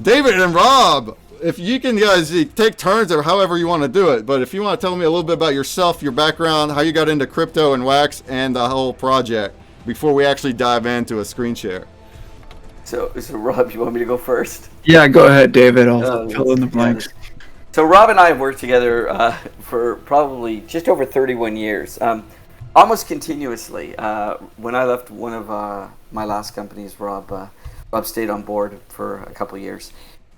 David and Rob, if you can guys take turns or however you want to do it, but if you want to tell me a little bit about yourself, your background, how you got into crypto and Wax and the whole project before we actually dive into a screen share. So Rob, you want me to go first? Yeah, go ahead, David. I'll fill in the blanks. So Rob and I have worked together for probably just over 31 years, almost continuously. When I left one of my last companies, Rob stayed on board for a couple of years.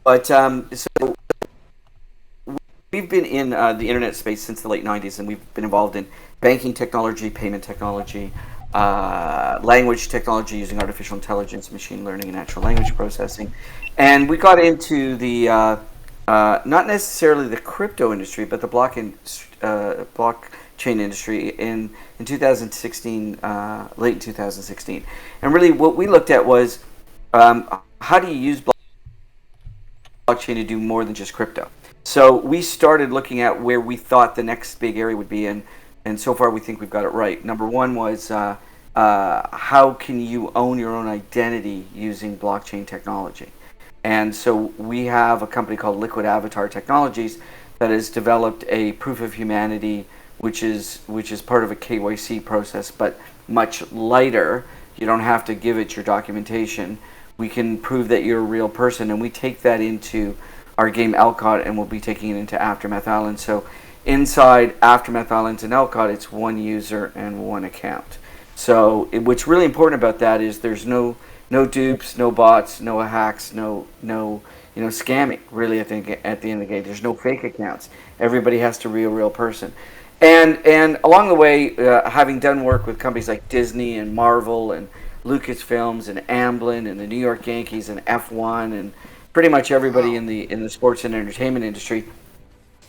But so we've been in the internet space since the late 90s, and we've been involved in banking technology, payment technology, language technology using artificial intelligence, machine learning, and natural language processing. And we got into the not necessarily the crypto industry, but the blockchain industry in 2016, late 2016. And really what we looked at was how do you use blockchain to do more than just crypto? So we started looking at where we thought the next big area would be, and so far we think we've got it right. Number one was how can you own your own identity using blockchain technology? And so we have a company called Liquid Avatar Technologies that has developed a proof of humanity, which is part of a KYC process, but much lighter. You don't have to give it your documentation. We can prove that you're a real person, and we take that into our game Elcott, and we'll be taking it into Aftermath Island. So inside Aftermath Islands and Elcott, it's one user and one account. So what's really important about that is there's no dupes, no bots, no hacks, no scamming. Really, I think at the end of the day, there's no fake accounts. Everybody has to be a real person. And along the way, having done work with companies like Disney and Marvel and Lucasfilms and Amblin and the New York Yankees and F1 and pretty much everybody in the sports and entertainment industry,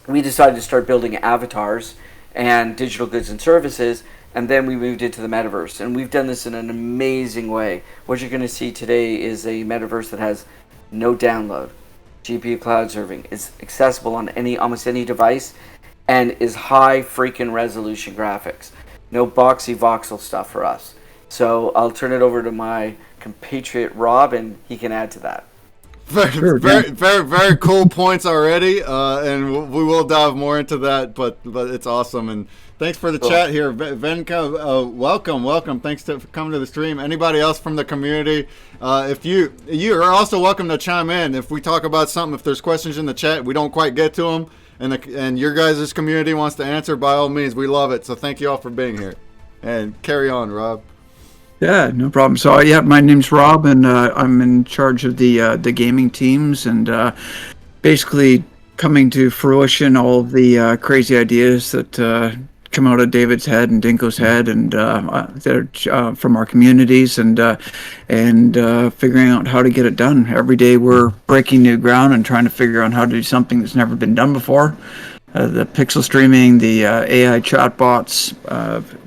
we decided to start building avatars and digital goods and services, and then we moved into the metaverse. And we've done this in an amazing way. What you're going to see today is a metaverse that has no download, GPU cloud serving, is accessible on almost any device, and is high freaking resolution graphics. No boxy voxel stuff for us. So I'll turn it over to my compatriot Rob, and he can add to that. Very cool points already, and we will dive more into that. But it's awesome, and thanks for the chat here, Venka. Welcome. Thanks for coming to the stream. Anybody else from the community? If you are also welcome to chime in if we talk about something. If there's questions in the chat we don't quite get to them, and your guys' community wants to answer, by all means, we love it. So thank you all for being here, and carry on, Rob. Yeah, no problem. So yeah, my name's Rob, and I'm in charge of the gaming teams, and basically coming to fruition all of the crazy ideas that come out of David's head and Dinko's head, and they're from our communities, and figuring out how to get it done. Every day we're breaking new ground and trying to figure out how to do something that's never been done before. The pixel streaming, the AI chatbots,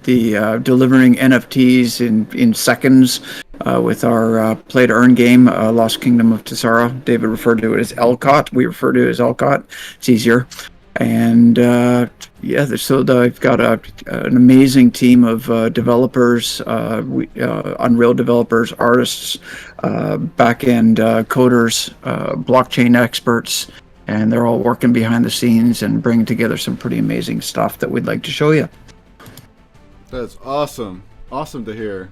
the delivering NFTs in seconds with our play-to-earn game, Lost Kingdom of Tessara. David referred to it as Elcott. We refer to it as Elcott. It's easier. And so I've got an amazing team of developers, Unreal developers, artists, back-end coders, blockchain experts, and they're all working behind the scenes and bringing together some pretty amazing stuff that we'd like to show you. That's awesome. Awesome to hear.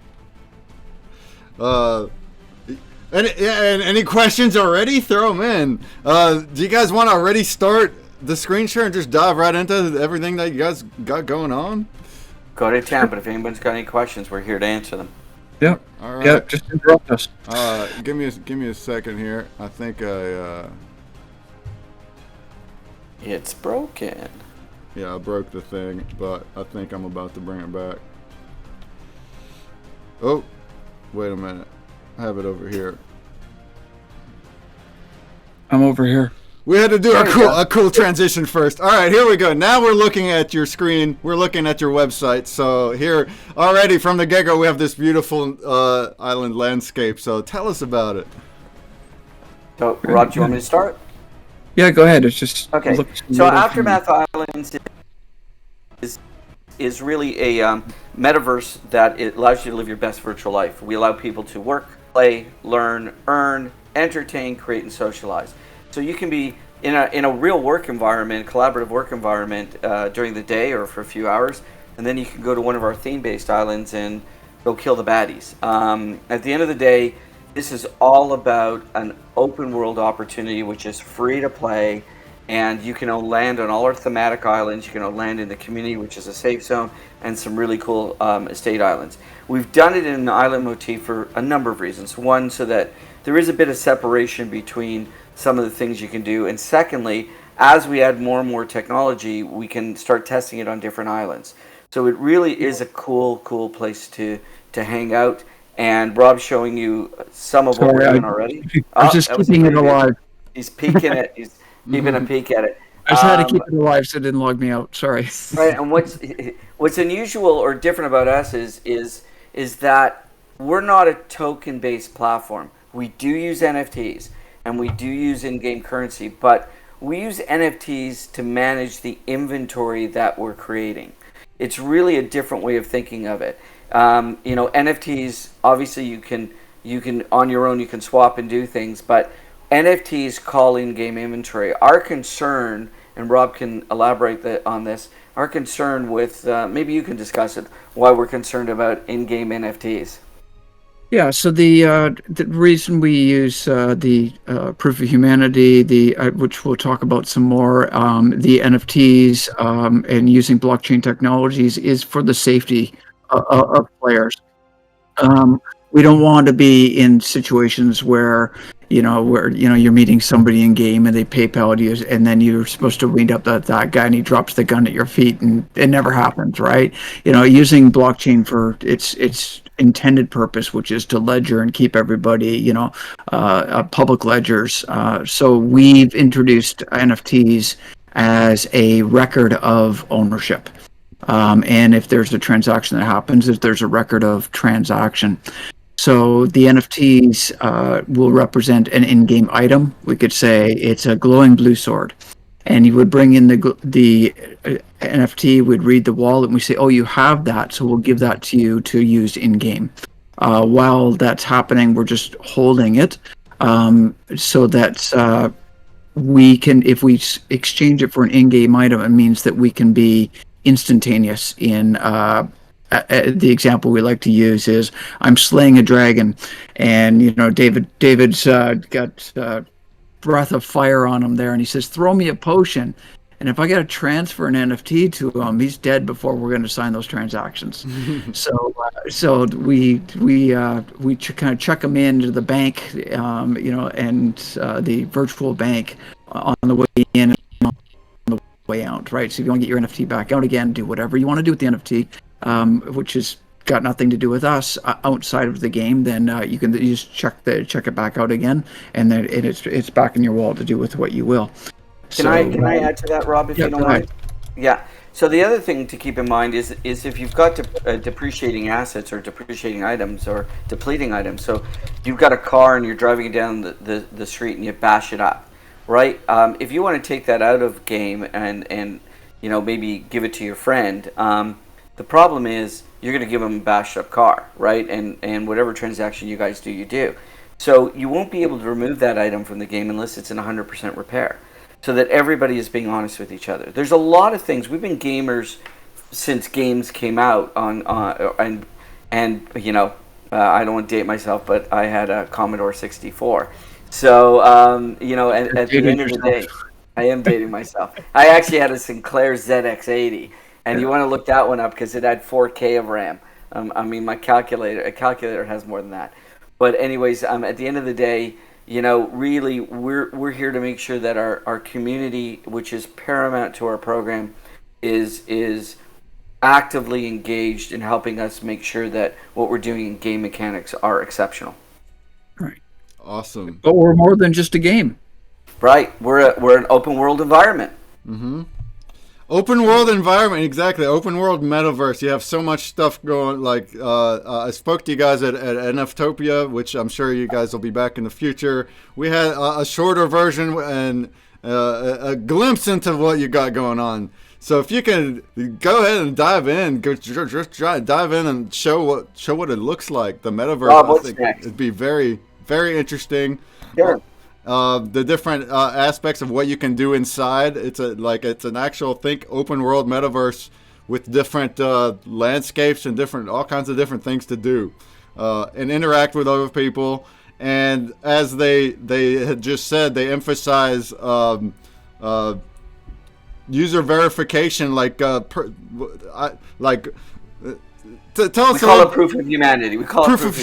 Any questions already? Throw them in. Do you guys want to already start the screen share and just dive right into everything that you guys got going on? Go to town, but if anyone's got any questions, we're here to answer them. Yeah. All right. Yeah, just interrupt us. Give me a second here. I think It's broken. Yeah, I broke the thing, but I think I'm about to bring it back. Oh, wait a minute. I have it over here. I'm over here. We had to do a cool transition first. All right, here we go. Now we're looking at your screen. We're looking at your website. So here, already from the get-go, we have this beautiful island landscape. So tell us about it. So, Rob, do you want me to start? Yeah, go ahead. It's just okay. So Aftermath Islands is really a metaverse that it allows you to live your best virtual life. We allow people to work, play, learn, earn, entertain, create, and socialize. So you can be in a real work environment, collaborative work environment during the day or for a few hours, and then you can go to one of our theme-based islands and go kill the baddies. At the end of the day, this is all about an open world opportunity which is free to play, and you can land on all our thematic islands. You can land in the community, which is a safe zone, and some really cool estate islands. We've done it in an island motif for a number of reasons. One, so that there is a bit of separation between some of the things you can do, and secondly, as we add more and more technology, we can start testing it on different islands. So it really is a cool place to hang out. And Rob's showing you some of what we're doing already. I was just keeping it alive. He's peeking it. He's keeping a peek at it. I just had to keep it alive so it didn't log me out. Sorry. Right. And what's unusual or different about us is that we're not a token-based platform. We do use NFTs and we do use in-game currency, but we use NFTs to manage the inventory that we're creating. It's really a different way of thinking of it. NFTs, obviously you can on your own, you can swap and do things, but NFTs call in-game inventory. Our concern, and Rob can elaborate on this, our concern with, maybe you can discuss it, why we're concerned about in-game NFTs. Yeah, so the reason we use the proof of humanity, which we'll talk about some more, the NFTs and using blockchain technologies is for the safety of players. We don't want to be in situations where you're meeting somebody in game and they PayPal you, and then you're supposed to wind up that guy and he drops the gun at your feet, and it never happens, right? Using blockchain for its intended purpose, which is to ledger and keep everybody, public ledgers. So we've introduced NFTs as a record of ownership. And if there's a transaction that happens, if there's a record of transaction. So the NFTs will represent an in-game item. We could say it's a glowing blue sword. And you would bring in the NFT, we'd read the wallet, and we say, oh, you have that, so we'll give that to you to use in-game. While that's happening, we're just holding it so that we can, if we exchange it for an in-game item, it means that we can be instantaneous in the example we like to use is I'm slaying a dragon, and David's got breath of fire on him there, and he says, throw me a potion, and if I got to transfer an NFT to him, he's dead before we're going to sign those transactions. So we kind of check him into the bank, and the virtual bank on the way in and on the way out, right? So if you want to get your NFT back out again, do whatever you want to do with the NFT, which has got nothing to do with us outside of the game, then you just check it back out again, and then it's back in your wallet to do with what you will. Can I add to that, Rob, if you don't mind? Yeah. So the other thing to keep in mind is if you've got depreciating assets or depreciating items or depleting items, so you've got a car and you're driving it down the street and you bash it up, right? If you want to take that out of game and maybe give it to your friend, the problem is you're going to give them a bashed up car, right? And whatever transaction you guys do, you do. So you won't be able to remove that item from the game unless it's in 100% repair, so that everybody is being honest with each other. There's a lot of things. We've been gamers since games came out I don't want to date myself, but I had a Commodore 64. So, at the end of the day, I am dating myself. I actually had a Sinclair ZX80. And you want to look that one up because it had 4K of RAM. My calculator has more than that. But anyways, at the end of the day, really we're here to make sure that our community, which is paramount to our program, is actively engaged in helping us make sure that what we're doing in game mechanics are exceptional. Right. Awesome. But we're more than just a game. Right. We're an open world environment. Mm-hmm. Open world environment, exactly. Open world metaverse. You have so much stuff going. Like I spoke to you guys at NFTopia, which I'm sure you guys will be back in the future. We had a shorter version and a glimpse into what you got going on. So if you can go ahead and dive in, dive in and show what it looks like. The metaverse. Rob, I think it'd be very, very interesting. Sure. The different aspects of what you can do inside. It's an actual open world metaverse with different landscapes and all kinds of different things to do and interact with other people. And as they had just said, they emphasize user verification, tell us. We call it proof of humanity. Proof of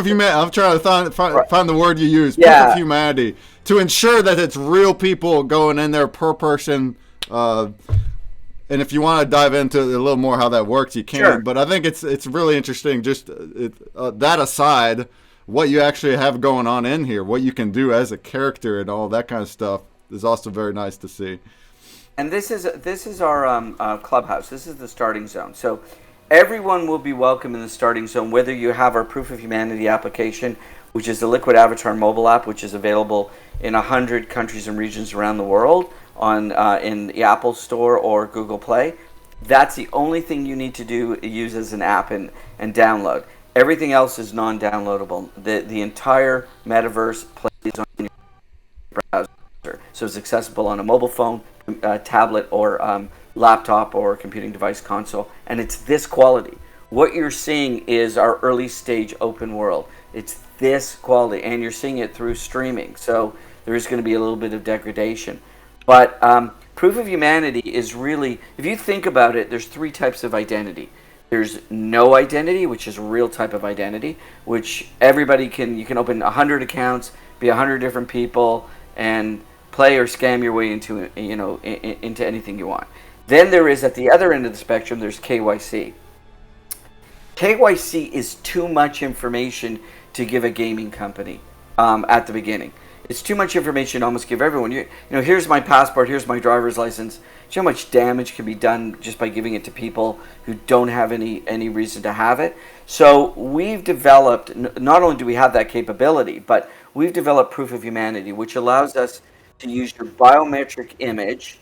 humanity. I'm trying to find the word you use. Yeah. Proof of humanity, to ensure that it's real people going in there per person. And if you want to dive into a little more how that works, you can. Sure. But I think it's really interesting. Just that aside, what you actually have going on in here, what you can do as a character, and all that kind of stuff is also very nice to see. And this is our clubhouse. This is the starting zone. So everyone will be welcome in the starting zone, whether you have our Proof of Humanity application, which is the Liquid Avatar mobile app, which is available in 100 countries and regions around the world on in the Apple Store or Google Play. That's the only thing you need to use as an app and download. Everything else is non-downloadable. The entire metaverse plays on your browser, so it's accessible on a mobile phone, tablet, or laptop or computing device console, and it's this quality. What you're seeing is our early stage open world. It's this quality, and you're seeing it through streaming, so there is going to be a little bit of degradation. But Proof of Humanity is really, if you think about it, there's three types of identity. There's no identity, which is a real type of identity, which everybody you can open 100 accounts, be 100 different people, and play or scam your way into into anything you want. Then there is, at the other end of the spectrum, there's KYC. KYC is too much information to give a gaming company at the beginning. It's too much information to almost give everyone. Here's my passport, here's my driver's license. See how much damage can be done just by giving it to people who don't have any reason to have it. So we've developed, not only do we have that capability, but we've developed Proof of Humanity, which allows us to use your biometric image,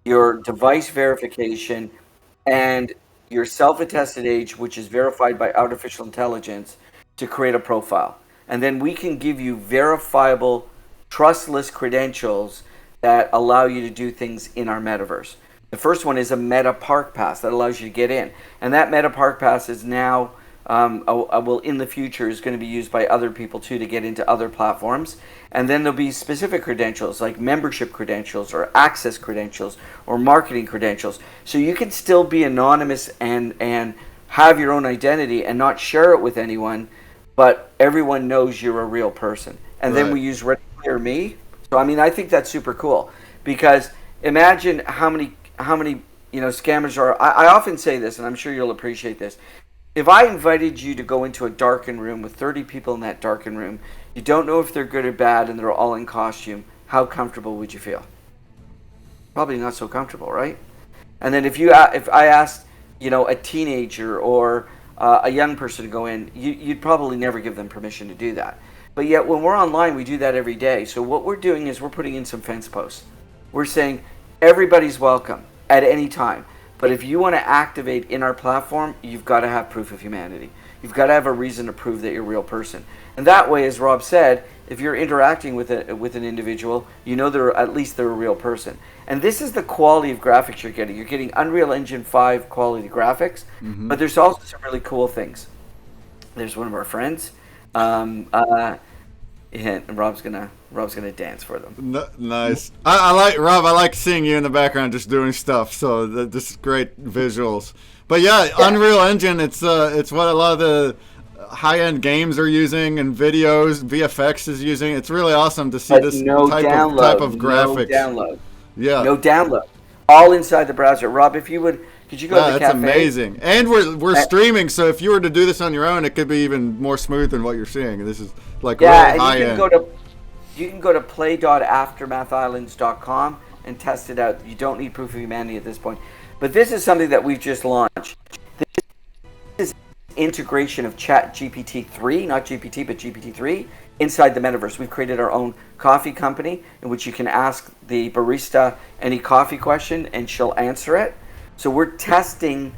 your device verification, and your self-attested age, which is verified by artificial intelligence, to create a profile. And then we can give you verifiable, trustless credentials that allow you to do things in our metaverse. The first one is a Meta Park Pass that allows you to get in. And that Meta Park Pass is now, in the future, is going to be used by other people too to get into other platforms. And then there'll be specific credentials like membership credentials or access credentials or marketing credentials. So you can still be anonymous and have your own identity and not share it with anyone, but everyone knows you're a real person. And then we use Ready Player Me. So I think that's super cool, because imagine how many scammers are. I often say this, and I'm sure you'll appreciate this. If I invited you to go into a darkened room with 30 people in that darkened room, you don't know if they're good or bad, and they're all in costume, how comfortable would you feel? Probably not so comfortable, right? And then if I asked, a teenager or a young person to go in, you'd probably never give them permission to do that. But yet when we're online, we do that every day. So what we're doing is we're putting in some fence posts. We're saying everybody's welcome at any time. But if you want to activate in our platform, you've got to have Proof of Humanity. You've got to have a reason to prove that you're a real person. And that way, as Rob said, if you're interacting with an individual, at least they're a real person. And this is the quality of graphics you're getting. You're getting Unreal Engine 5 quality graphics, but there's also some really cool things. There's one of our friends. And Rob's gonna dance for them. Nice. I like Rob. I like seeing you in the background just doing stuff. So this is great visuals. But yeah, Unreal Engine. It's what a lot of the high-end games are using, and videos. VFX is using. It's really awesome to see this type of graphics. No download. Yeah. No download. All inside the browser. Rob, could you go to the cafe? That's amazing. And we're streaming, so if you were to do this on your own, it could be even more smooth than what you're seeing. This is really high end. You can go to play.aftermathislands.com and test it out. You don't need Proof of Humanity at this point. But this is something that we've just launched. This is integration of ChatGPT-3, not GPT, but GPT-3, inside the metaverse. We've created our own coffee company in which you can ask the barista any coffee question and she'll answer it. So we're testing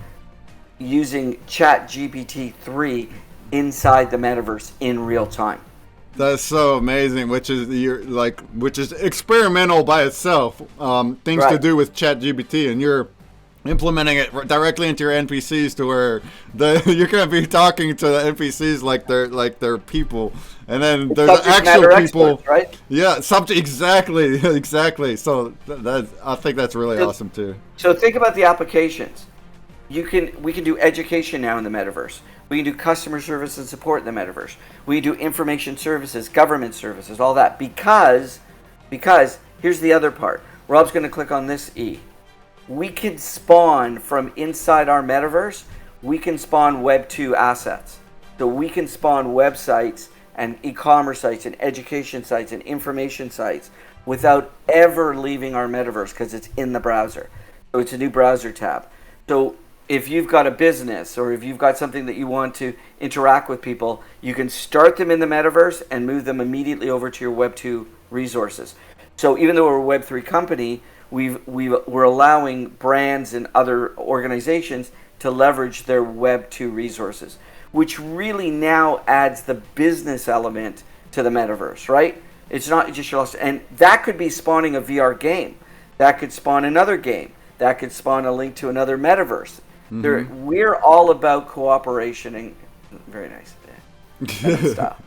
using ChatGPT-3 inside the metaverse in real time. That's so amazing, which is experimental by itself. Things to Right. do with ChatGPT, and you're implementing it directly into your NPCs to where you're gonna be talking to the NPCs like they're people, and then there's Subject actual matter people. experts, right? Yeah, subject exactly, exactly. So I think that's really awesome too. So think about the applications. We can do education now in the metaverse. We can do customer service and support in the metaverse. We can do information services, government services, all that. Because here's the other part. Rob's going to click on this E. We can spawn from inside our metaverse. We can spawn Web 2 assets. So we can spawn websites and e-commerce sites and education sites and information sites without ever leaving our metaverse because it's in the browser. So it's a new browser tab. So if you've got a business or if you've got something that you want to interact with people, you can start them in the metaverse and move them immediately over to your Web 2 resources. So even though we're a Web 3 company, we're allowing brands and other organizations to leverage their Web 2 resources, which really now adds the business element to the metaverse, right? It's not just your, and that could be spawning a VR game. That could spawn another game. That could spawn a link to another metaverse. We're all about cooperation and very nice. And stuff.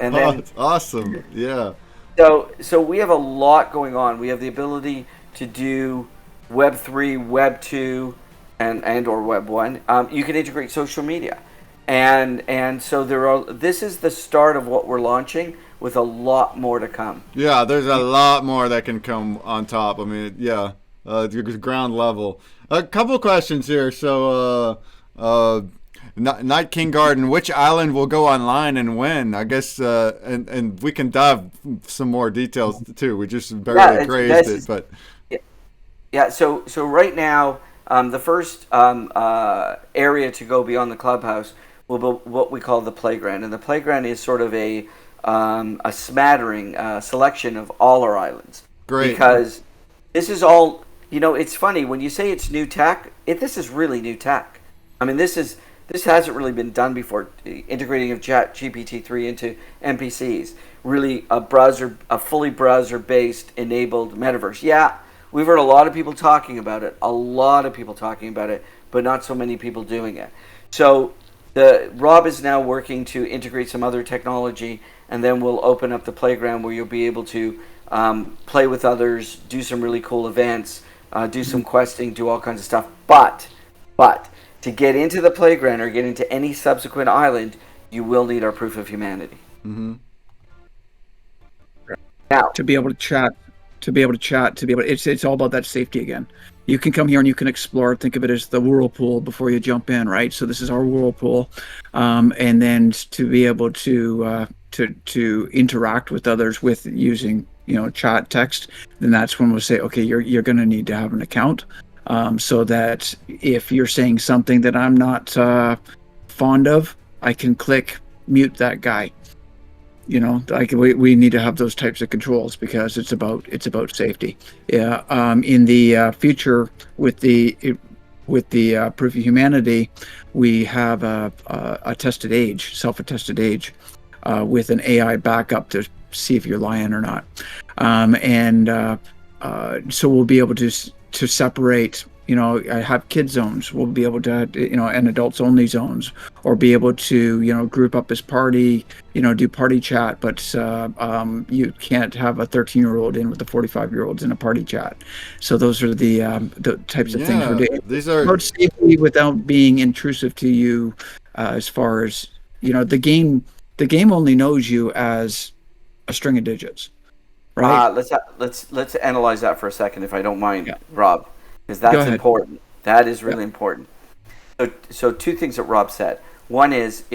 And then Awesome. Yeah. so we have a lot going on. We have the ability to do Web 3, Web 2, and or Web 1. You can integrate social media. And so this is the start of what we're launching with a lot more to come. Yeah, there's a lot more that can come on top. I mean, yeah, ground level. A couple questions here. So, Night King Garden, which island will go online and when? I guess, and we can dive some more details too. We just barely grazed it, but yeah. So right now, the first area to go beyond the clubhouse will be what we call the playground, and the playground is sort of a smattering selection of all our islands. Great. Because this is all. You know, it's funny when you say it's new tech. This is really new tech. I mean, this hasn't really been done before. Integrating of GPT-3 into NPCs, really a fully browser-based enabled metaverse. Yeah, we've heard a lot of people talking about it. But not so many people doing it. So Rob is now working to integrate some other technology, and then we'll open up the playground where you'll be able to play with others, do some really cool events. Do some questing, do all kinds of stuff. But to get into the playground or get into any subsequent island, you will need our proof of humanity. Mm-hmm. Now, to be able to chat, it's all about that safety again. You can come here and you can explore. Think of it as the whirlpool before you jump in, right? So this is our whirlpool, and then to be able to interact with others with using chat text, then that's when we'll say, okay, you're going to need to have an account, so that if you're saying something that I'm not fond of, I can click mute that guy. We need to have those types of controls because it's about safety. Yeah. In the future with the proof of humanity, we have a tested age, self-attested age, with an AI backup to see if you're lying or not. So we'll be able to separate, have kid zones. We'll be able to, and adults only zones, or be able to, group up as party, do party chat, but you can't have a 13-year-old in with the 45-year-olds in a party chat. So those are the types of things we're doing. These are about safety without being intrusive to you, as far as, the game only knows you as a string of digits, right? Let's analyze that for a second, if I don't mind, Yeah. Rob, because that's important. That is really important. So two things that Rob said. One is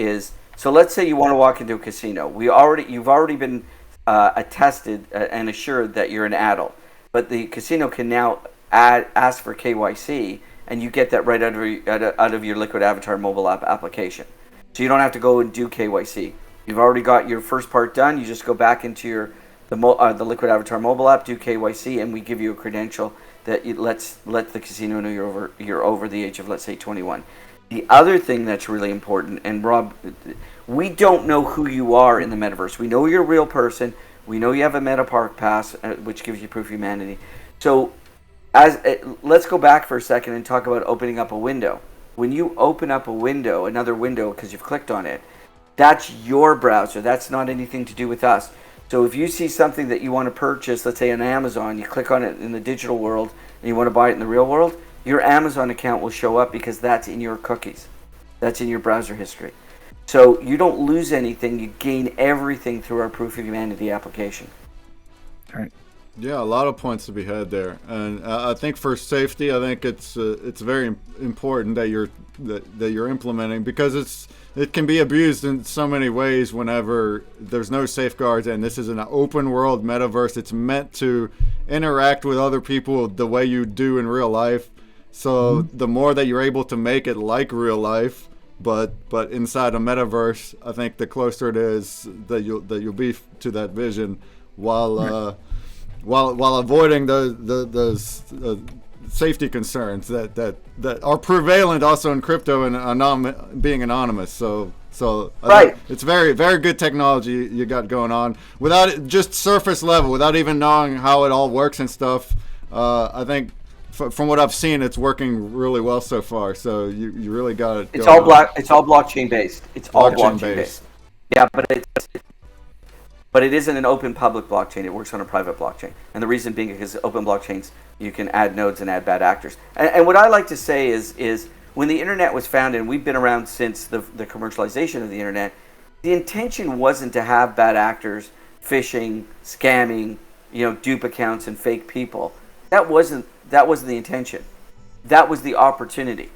so let's say you want to walk into a casino. You've already been attested and assured that you're an adult, but the casino can now ask for KYC, and you get that right out of your Liquid Avatar mobile app application. So you don't have to go and do KYC. You've already got your first part done. You just go back into the Liquid Avatar mobile app, do KYC, and we give you a credential that let the casino know you're over the age of, let's say, 21. The other thing that's really important, and Rob, We don't know who you are in the metaverse. We know you're a real person. We know you have a Meta Park Pass, which gives you proof of humanity. So, let's go back for a second and talk about opening up a window. When you open up a window, another window, because you've clicked on it, that's your browser. That's not anything to do with us. So if you see something that you want to purchase, let's say on Amazon, you click on it in the digital world and you want to buy it in the real world, your Amazon account will show up because that's in your cookies. That's in your browser history. So you don't lose anything. You gain everything through our Proof of Humanity application. All right. Yeah, a lot of points to be had there, and I think for safety, I think it's very important that you're implementing, because it can be abused in so many ways whenever there's no safeguards, and this is an open world metaverse. It's meant to interact with other people the way you do in real life. So the more that you're able to make it like real life, but inside a metaverse, I think the closer it is that you'll be to that vision, while avoiding those safety concerns that are prevalent also in crypto and being anonymous. So right. It's very, very good technology you got going on, without it, just surface level, without even knowing how it all works and stuff. I think from what I've seen, it's working really well so far. So you really got it. It's all blockchain based. It's all blockchain based. Yeah, but it isn't an open public blockchain. It works on a private blockchain. And the reason being is open blockchains, you can add nodes and add bad actors. And what I like to say is when the internet was founded, and we've been around since the commercialization of the internet, the intention wasn't to have bad actors phishing, scamming, dupe accounts and fake people. That wasn't the intention. That was the opportunity.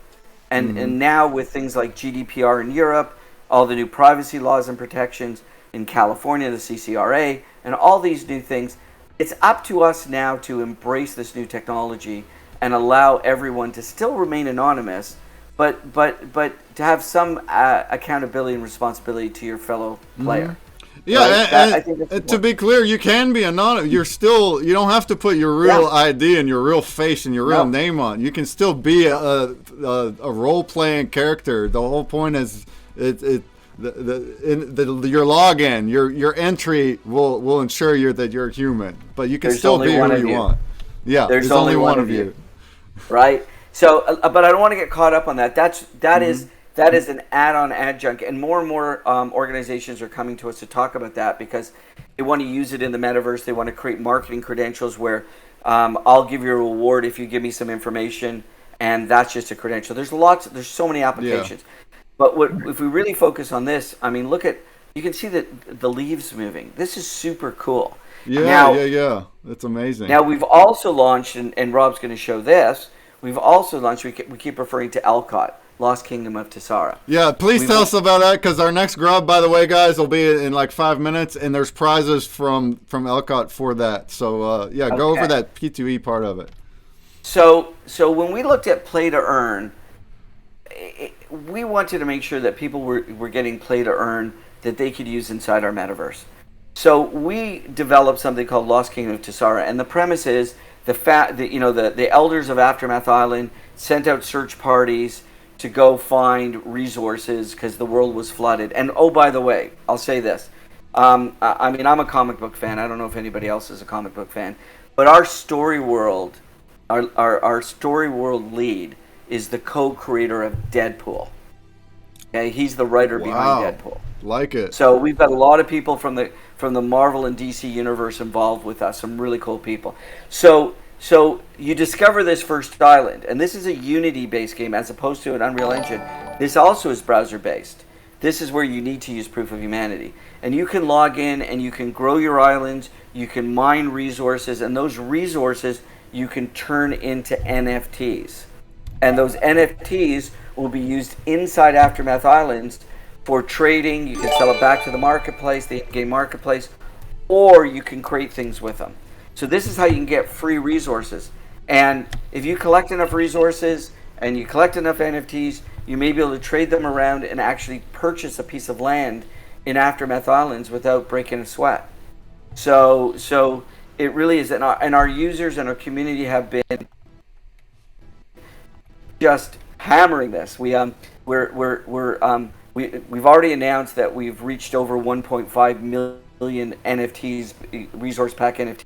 And now with things like GDPR in Europe, all the new privacy laws and protections in California, the CCRA, and all these new things, it's up to us now to embrace this new technology and allow everyone to still remain anonymous, but to have some accountability and responsibility to your fellow player. Yeah, and to be clear, you can be anonymous. You don't have to put your real ID and your real face and your real name on. You can still be a role-playing character. The whole point is your login, your entry will ensure that you're human, but you can still be who you want. Yeah, there's only one of you. Right. So, but I don't want to get caught up on that. That is an add-on adjunct, and more organizations are coming to us to talk about that because they want to use it in the metaverse. They want to create marketing credentials where I'll give you a reward if you give me some information, and that's just a credential. There's so many applications. Yeah. But if we really focus on this, I mean, you can see that the leaves moving. This is super cool. Yeah. That's amazing. Now we've also launched, and Rob's going to show this. We've also launched. We keep referring to Elcot, Lost Kingdom of Tessara. Yeah, please tell us about that, because our next grub, by the way, guys, will be in like 5 minutes, and there's prizes from Elcot for that. So go over that P2E part of it. So when we looked at play to earn, we wanted to make sure that people were getting play to earn that they could use inside our metaverse. So we developed something called Lost Kingdom of Tessara, and the premise is the elders of Aftermath Island sent out search parties to go find resources because the world was flooded. And oh, by the way, I'll say this. I'm a comic book fan. I don't know if anybody else is a comic book fan, but our story world, our story world lead is the co-creator of Deadpool. Okay, he's the writer behind Deadpool. Like it. So we've got a lot of people from the Marvel and DC universe involved with us. Some really cool people. So you discover this first island, and this is a Unity-based game as opposed to an Unreal Engine. This also is browser-based. This is where you need to use Proof of Humanity. And you can log in and you can grow your islands, you can mine resources, and those resources you can turn into NFTs. And those NFTs will be used inside Aftermath Islands for trading. You can sell it back to the marketplace, the in-game marketplace, or you can create things with them. So this is how you can get free resources. And if you collect enough resources and you collect enough NFTs, you may be able to trade them around and actually purchase a piece of land in Aftermath Islands without breaking a sweat. So it really is, and our users and our community have been just hammering this. We're we've already announced that we've reached over 1.5 million NFTs, resource pack NFTs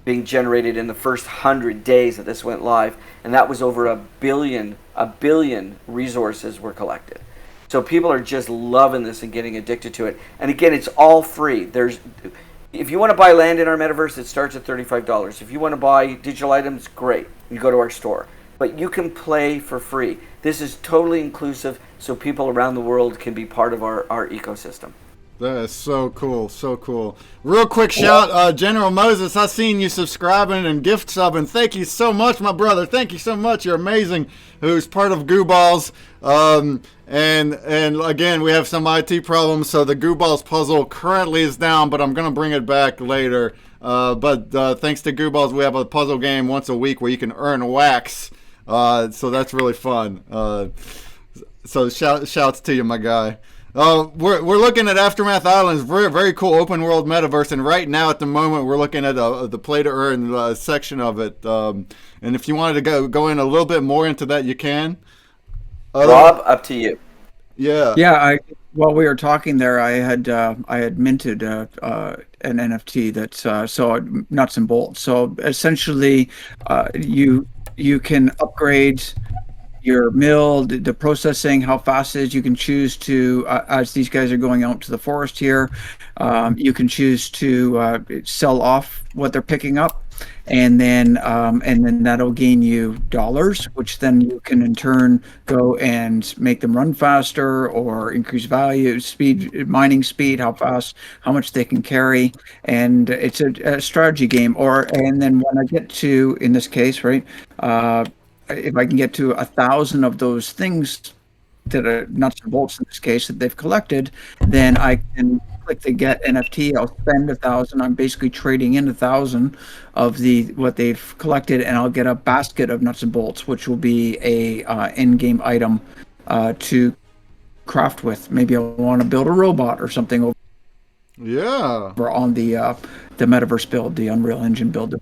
being generated in the first 100 days that this went live, and that was over a billion resources were collected. So people are just loving this and getting addicted to it. And again, it's all free. If you want to buy land in our metaverse, it starts at $35. If you want to buy digital items, great. You go to our store. But you can play for free. This is totally inclusive, so people around the world can be part of our ecosystem. That is so cool, so cool. Real quick shout, General Moses, I seen you subscribing and gift subbing. Thank you so much, my brother. Thank you so much. You're amazing. Who's part of Goo Balls. And again, we have some IT problems, so the Goo Balls puzzle currently is down, but I'm going to bring it back later. But thanks to Goo Balls, we have a puzzle game once a week where you can earn wax. So that's really fun. So shouts to you, my guy. We're looking at Aftermath Islands, very very cool open world metaverse, and right now at the moment we're looking at the play to earn section of it. And if you wanted to go in a little bit more into that, you can. Rob, up to you. Yeah. Yeah. While we were talking there, I had minted an NFT that's so nuts and bolts. So essentially, you can upgrade your mill, the processing, how fast it is. You can choose to, as these guys are going out to the forest here, you can choose to sell off what they're picking up, and then that'll gain you dollars, which then you can in turn go and make them run faster or increase value, speed, mining speed, how much they can carry, and it's a strategy game. And then when I get to, in this case, right, if I can get to 1,000 of those things that are nuts and bolts in this case that they've collected, then I can click the get NFT. I'll spend 1,000. I'm basically trading in 1,000 of what they've collected, and I'll get a basket of nuts and bolts, which will be a in-game item to craft with. Maybe I want to build a robot or something over on the metaverse build, the Unreal Engine build.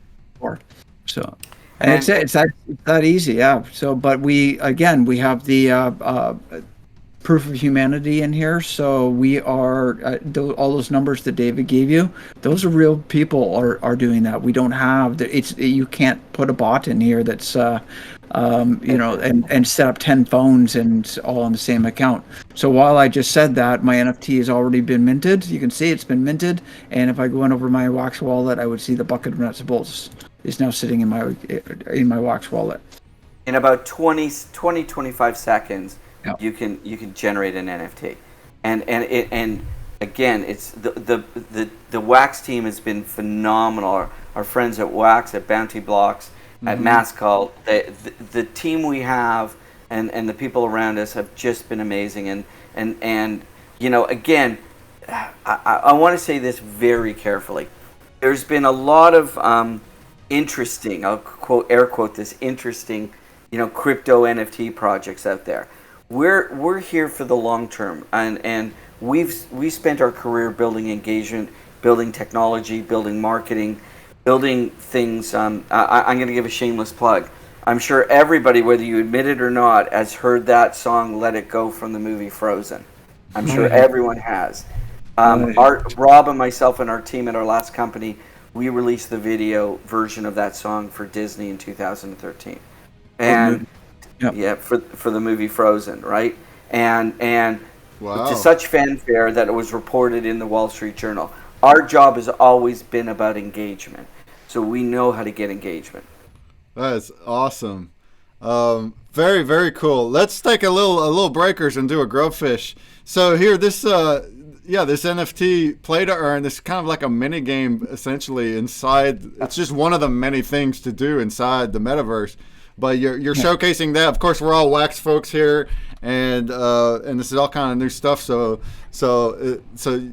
So. And it's that easy, yeah. So, but we have the proof of humanity in here. So we are all those numbers that David gave you. Those are real people are doing that. We don't have you can't put a bot in here that's and set up 10 phones and all on the same account. So while I just said that, my NFT has already been minted. You can see it's been minted. And if I go in over my Wax wallet, I would see the bucket of nuts and bolts is now sitting in my Wax wallet. In about 25 seconds, you can generate an NFT, and again, it's the Wax team has been phenomenal. Our friends at Wax, at Bounty Blocks, at Maskell, the team we have and the people around us have just been amazing. And again, I want to say this very carefully. There's been a lot of interesting, I'll air quote this, interesting, crypto NFT projects out there. We're here for the long term, and we spent our career building engagement, building technology, building marketing, building things. I'm going to give a shameless plug. I'm sure everybody, whether you admit it or not, has heard that song "Let It Go" from the movie Frozen. I'm sure everyone has. Rob and myself and our team at our last company, we released the video version of that song for Disney in 2013, and for the movie Frozen, right? And wow. To such fanfare that it was reported in the Wall Street Journal. Our job has always been about engagement, so we know how to get engagement. That is awesome. Very very cool. Let's take a little breakers and do a Grubfish. So here, this NFT play to earn, this is kind of like a mini game essentially inside. It's just one of the many things to do inside the metaverse. But you're showcasing that. Of course, we're all Wax folks here, and this is all kind of new stuff. So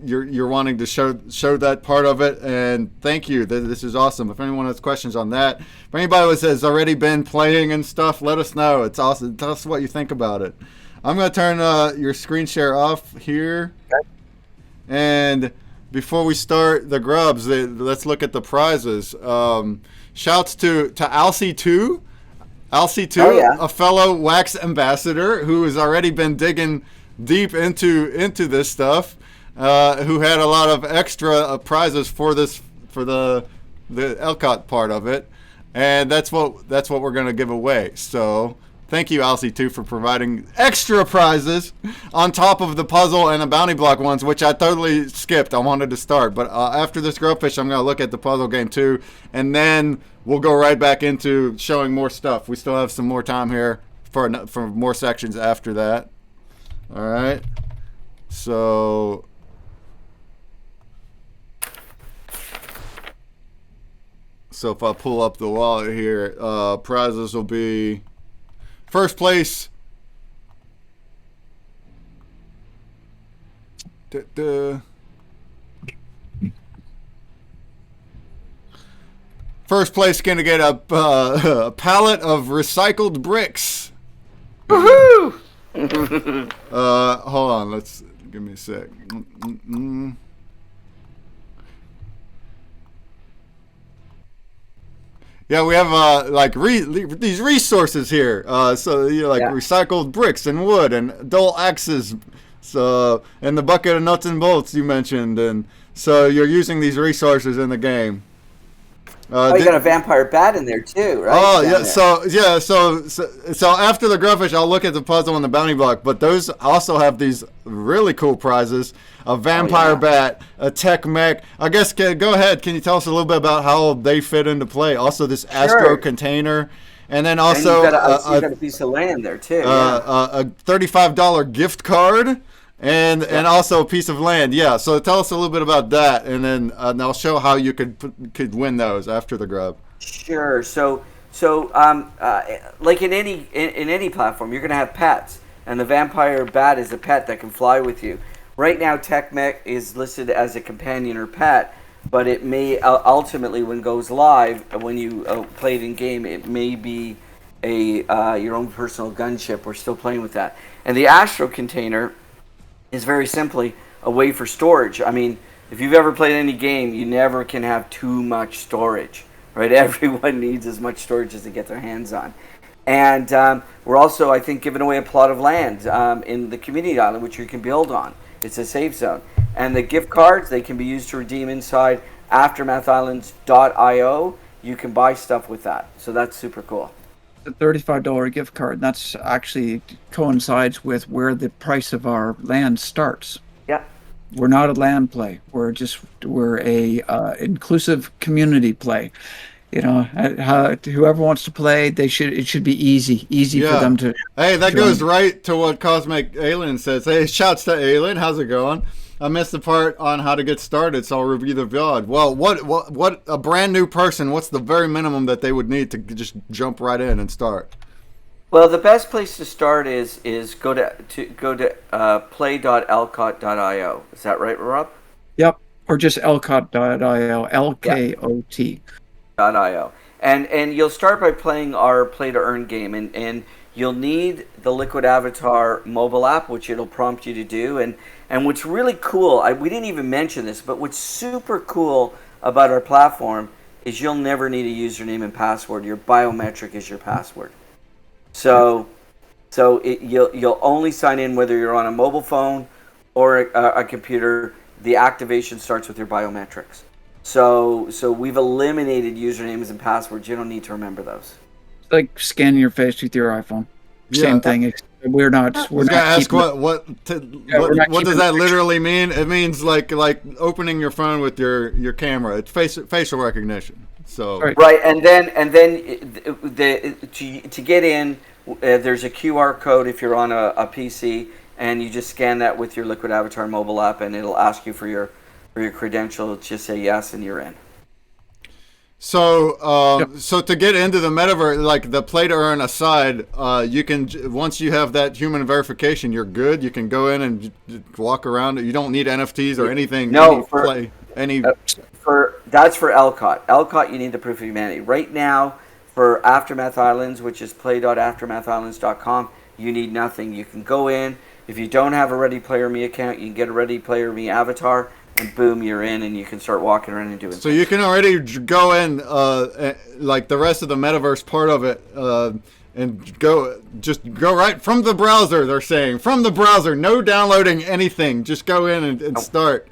you're wanting to show that part of it, and thank you. This is awesome. If anyone has questions on that, if anybody has already been playing and stuff, let us know. It's awesome. Tell us what you think about it. I'm going to turn your screen share off here. Okay. And before we start the grubs, let's look at the prizes. Shouts to Alcy2. Alcy2, Oh, yeah. a fellow Wax ambassador who has already been digging deep into this stuff, who had a lot of extra prizes for the Elcott part of it, and that's what we're going to give away. So thank you, Alcy2, for providing extra prizes on top of the puzzle and the bounty block ones, which I totally skipped. I wanted to start, but after this Grubfish, I'm going to look at the puzzle game too, and then we'll go right back into showing more stuff. We still have some more time here for more sections after that. All right. So if I pull up the wallet here, prizes will be first place. First place going to get a pallet of recycled bricks. Woohoo! Hold on. Give me a sec. Yeah, we have these resources here. So recycled bricks and wood and dull axes. So and the bucket of nuts and bolts you mentioned, and so you're using these resources in the game. You got a vampire bat in there too, right? Oh yeah, so after the Grubfish, I'll look at the puzzle and the bounty block. But those also have these really cool prizes: a vampire bat, a tech mech. I guess go ahead. Can you tell us a little bit about how they fit into play? Also, this Astro container, and then also you got a piece of land there too. A $35 gift card. And also a piece of land, yeah. So tell us a little bit about that, and then I'll show how you could win those after the grub. Sure. So like in any platform, you're gonna have pets, and the vampire bat is a pet that can fly with you. Right now, Tech Mech is listed as a companion or pet, but it may ultimately, when it goes live, when you play it in game, it may be your own personal gunship. We're still playing with that, and the Astro container is very simply a way for storage. I mean, if you've ever played any game, you never can have too much storage, right? Everyone needs as much storage as they get their hands on. And we're also, I think, giving away a plot of land in the community island, which you can build on. It's a safe zone. And the gift cards, they can be used to redeem inside aftermathislands.io. You can buy stuff with that. So that's super cool. The $35 gift card, that's actually coincides with where the price of our land starts. Yeah. We're not a land play. We're a inclusive community play. You know, whoever wants to play, it should be easy for them to. Hey, that goes right to what Cosmic Alien says. Hey, shouts to Alien. How's it going? I missed the part on how to get started, so I'll review the VOD. Well, what a brand new person, what's the very minimum that they would need to just jump right in and start? Well, the best place to start is go to play.elcott.io. Is that right, Rob? Yep, or just elcott.io, LKOT. .io. And you'll start by playing our play to earn game, and you'll need the Liquid Avatar mobile app, which it'll prompt you to do. And what's really cool, we didn't even mention this, but what's super cool about our platform is you'll never need a username and password. Your biometric is your password. So you'll only sign in whether you're on a mobile phone or a computer. The activation starts with your biometrics. So we've eliminated usernames and passwords. You don't need to remember those. It's like scanning your face with your iPhone. Same thing. We're not. What does that literally mean? It means like opening your phone with your camera. It's facial recognition. So right, and then to get in, there's a QR code if you're on a PC, and you just scan that with your Liquid Avatar mobile app, and it'll ask you for your credential. Just say yes, and you're in. So, so to get into the metaverse, like the play to earn aside, you can, once you have that human verification, you're good. You can go in and walk around. You don't need NFTs or anything. That's for Elcott. Elcott, you need the proof of humanity. Right now, for Aftermath Islands, which is play.aftermathislands.com, you need nothing. You can go in. If you don't have a Ready Player Me account, you can get a Ready Player Me avatar. And boom, you're in, and you can start walking around and doing things. You can already go in, like the rest of the metaverse part of it. and just go right from the browser. They're saying from the browser, no downloading anything. Just go in and start.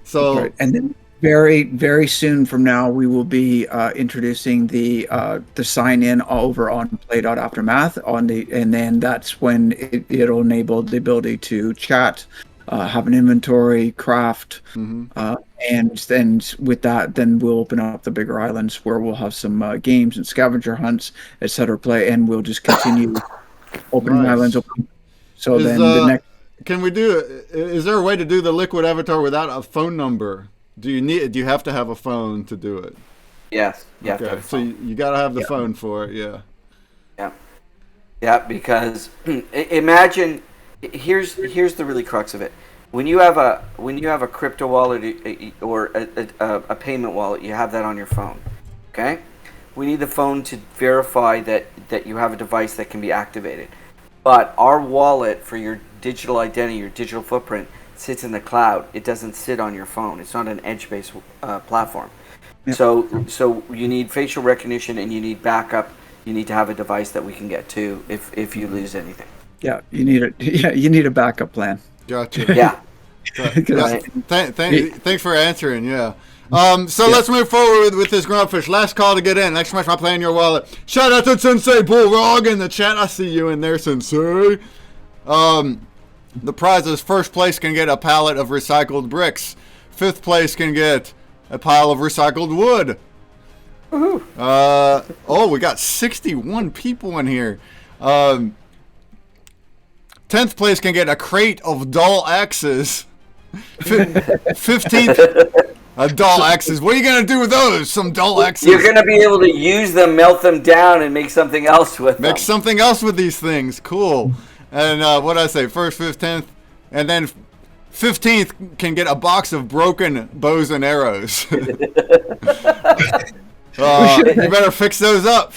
So right. And then very, very soon from now, we will be introducing the sign in over on Play.Aftermath and then that's when it'll enable the ability to chat, have an inventory, craft, and then with that, then we'll open up the bigger islands where we'll have some games and scavenger hunts, etc. play, and we'll just continue opening islands. So then the next. Can we do? Is there a way to do the Liquid Avatar without a phone number? Do you have to have a phone to do it? Yes. Yeah. Okay. So you got to have the phone for it. Yeah. Yeah. Yeah. Because imagine, here's the really crux of it. When you have a crypto wallet or a payment wallet, you have that on your phone. Okay. We need the phone to verify that you have a device that can be activated. But our wallet for your digital identity, your digital footprint, sits in the cloud. It doesn't sit on your phone. It's not an edge-based platform. Yeah. So you need facial recognition and you need backup. You need to have a device that we can get to if you lose anything. Yeah, you need a backup plan. Gotcha. Yeah. Thanks for answering. Yeah. Let's move forward with this Grubfish. Last call to get in. Next match, my play in your wallet. Shout out to Sensei Bullrog in the chat. I see you in there, Sensei. The prizes: first place can get a pallet of recycled bricks. Fifth place can get a pile of recycled wood. We got 61 people in here. 10th place can get a crate of dull axes. 15th, dull axes. What are you gonna do with those? Some dull axes. You're gonna be able to use them, melt them down, and make something else with them. Make something else with these things. Cool. And what did I say? First, 5th, 10th, and then 15th can get a box of broken bows and arrows. You better fix those up.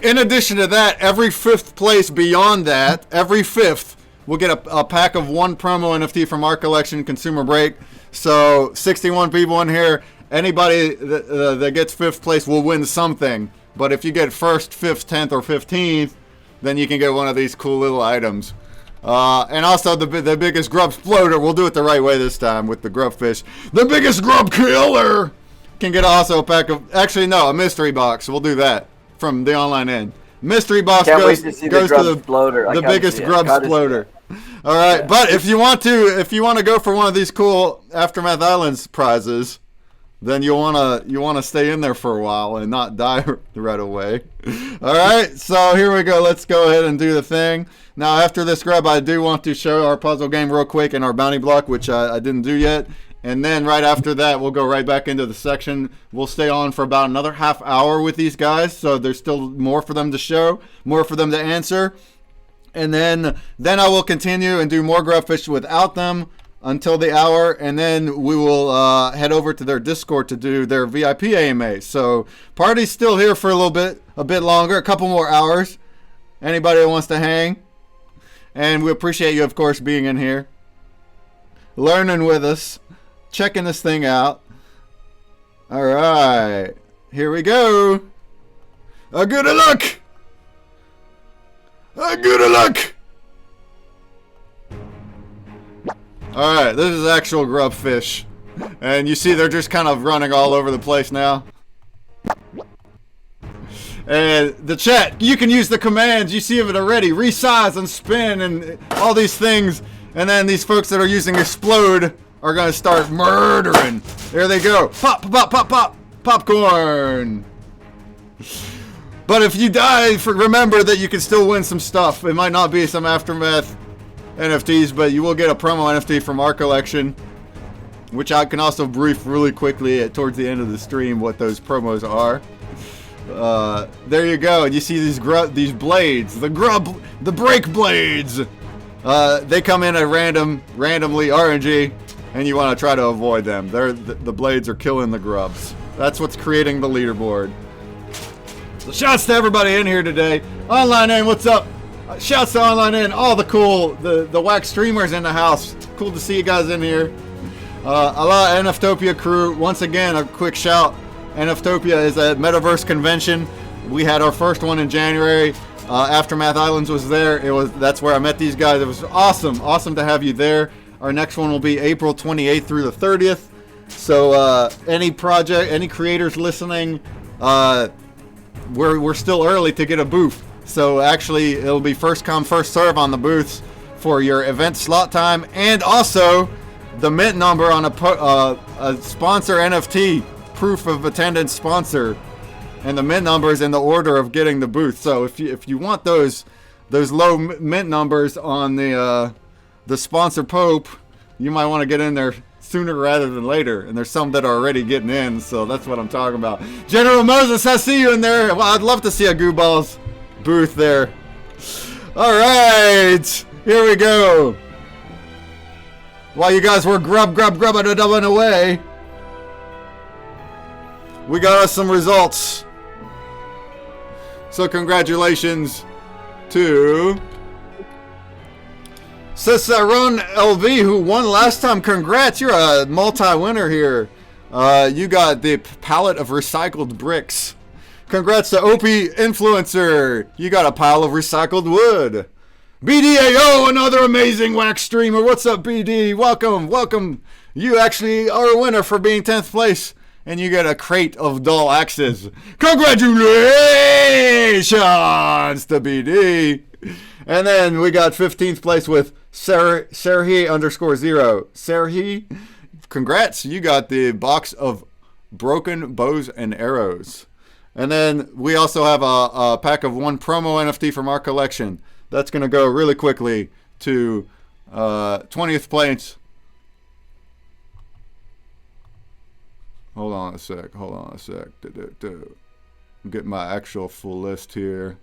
In addition to that, every 5th place beyond that, every 5th, we'll get a pack of 1 promo NFT from our collection, ConsumerBreak. So 61 people in here. Anybody that gets 5th place will win something. But if you get 1st, 5th, 10th, or 15th, then you can get one of these cool little items. And also the biggest grub exploder. We'll do it the right way this time with the Grubfish. The biggest grub killer can get also a pack of, a mystery box. We'll do that from the online end. Mystery box goes to the biggest grub exploder. All right, but if you want to go for one of these cool Aftermath Islands prizes, then you wanna stay in there for a while and not die right away. All right, so here we go. Let's go ahead and do the thing. Now, after this grab, I do want to show our puzzle game real quick and our bounty block, which I didn't do yet. And then right after that, we'll go right back into the section. We'll stay on for about another half hour with these guys, so there's still more for them to show, more for them to answer. And then I will continue and do more Grubfish without them until the hour, and then we will head over to their Discord to do their VIP AMA. So party's still here for a bit longer, a couple more hours. Anybody that wants to hang, and we appreciate you, of course, being in here, learning with us, checking this thing out. All right, here we go. A good luck. Alright, this is actual Grubfish. And you see they're just kind of running all over the place now. And the chat, you can use the commands. You see it already. Resize and spin and all these things. And then these folks that are using explode are going to start murdering. There they go. Pop, pop, pop, pop. Popcorn. But if you die, remember that you can still win some stuff. It might not be some Aftermath NFTs, but you will get a promo NFT from our collection, which I can also brief really quickly towards the end of the stream what those promos are. There you go. And you see these blades, the break blades. They come in at randomly RNG, and you want to try to avoid them. The blades are killing the grubs. That's what's creating the leaderboard. So shouts to everybody in here today. Online in, what's up? Shouts to Online in, all the wax streamers in the house. Cool to see you guys in here. A lot of NFTopia crew. Once again, a quick shout. NFTopia is a metaverse convention We had our first one in January. Aftermath Islands was there. That's where I met these guys. It was awesome to have you there. Our next one will be April 28th through the 30th. So any creators listening, we're still early to get a booth. So actually, it'll be first come, first serve on the booths for your event slot time, and also the mint number on a sponsor NFT, proof of attendance sponsor, and the mint number is in the order of getting the booth. So if you want those low mint numbers on the sponsor Pope, you might want to get in there sooner rather than later. And there's some that are already getting in, so that's what I'm talking about. General Moses, I see you in there. Well, I'd love to see a Goo Balls booth there. All right, here we go. While you guys were grubbing away, we got us some results. So congratulations to Cicerone LV, who won last time. Congrats, you're a multi-winner here. You got the pallet of recycled bricks. Congrats to OP Influencer. You got a pile of recycled wood. BDAO, another amazing wax streamer. What's up, BD? Welcome. You actually are a winner for being 10th place. And you get a crate of dull axes. Congratulations to BD. And then we got 15th place with Serhi _0. Serhi, congrats. You got the box of broken bows and arrows. And then we also have a pack of 1 promo NFT from our collection. That's going to go really quickly to 20th place. Hold on a sec. Get my actual full list here.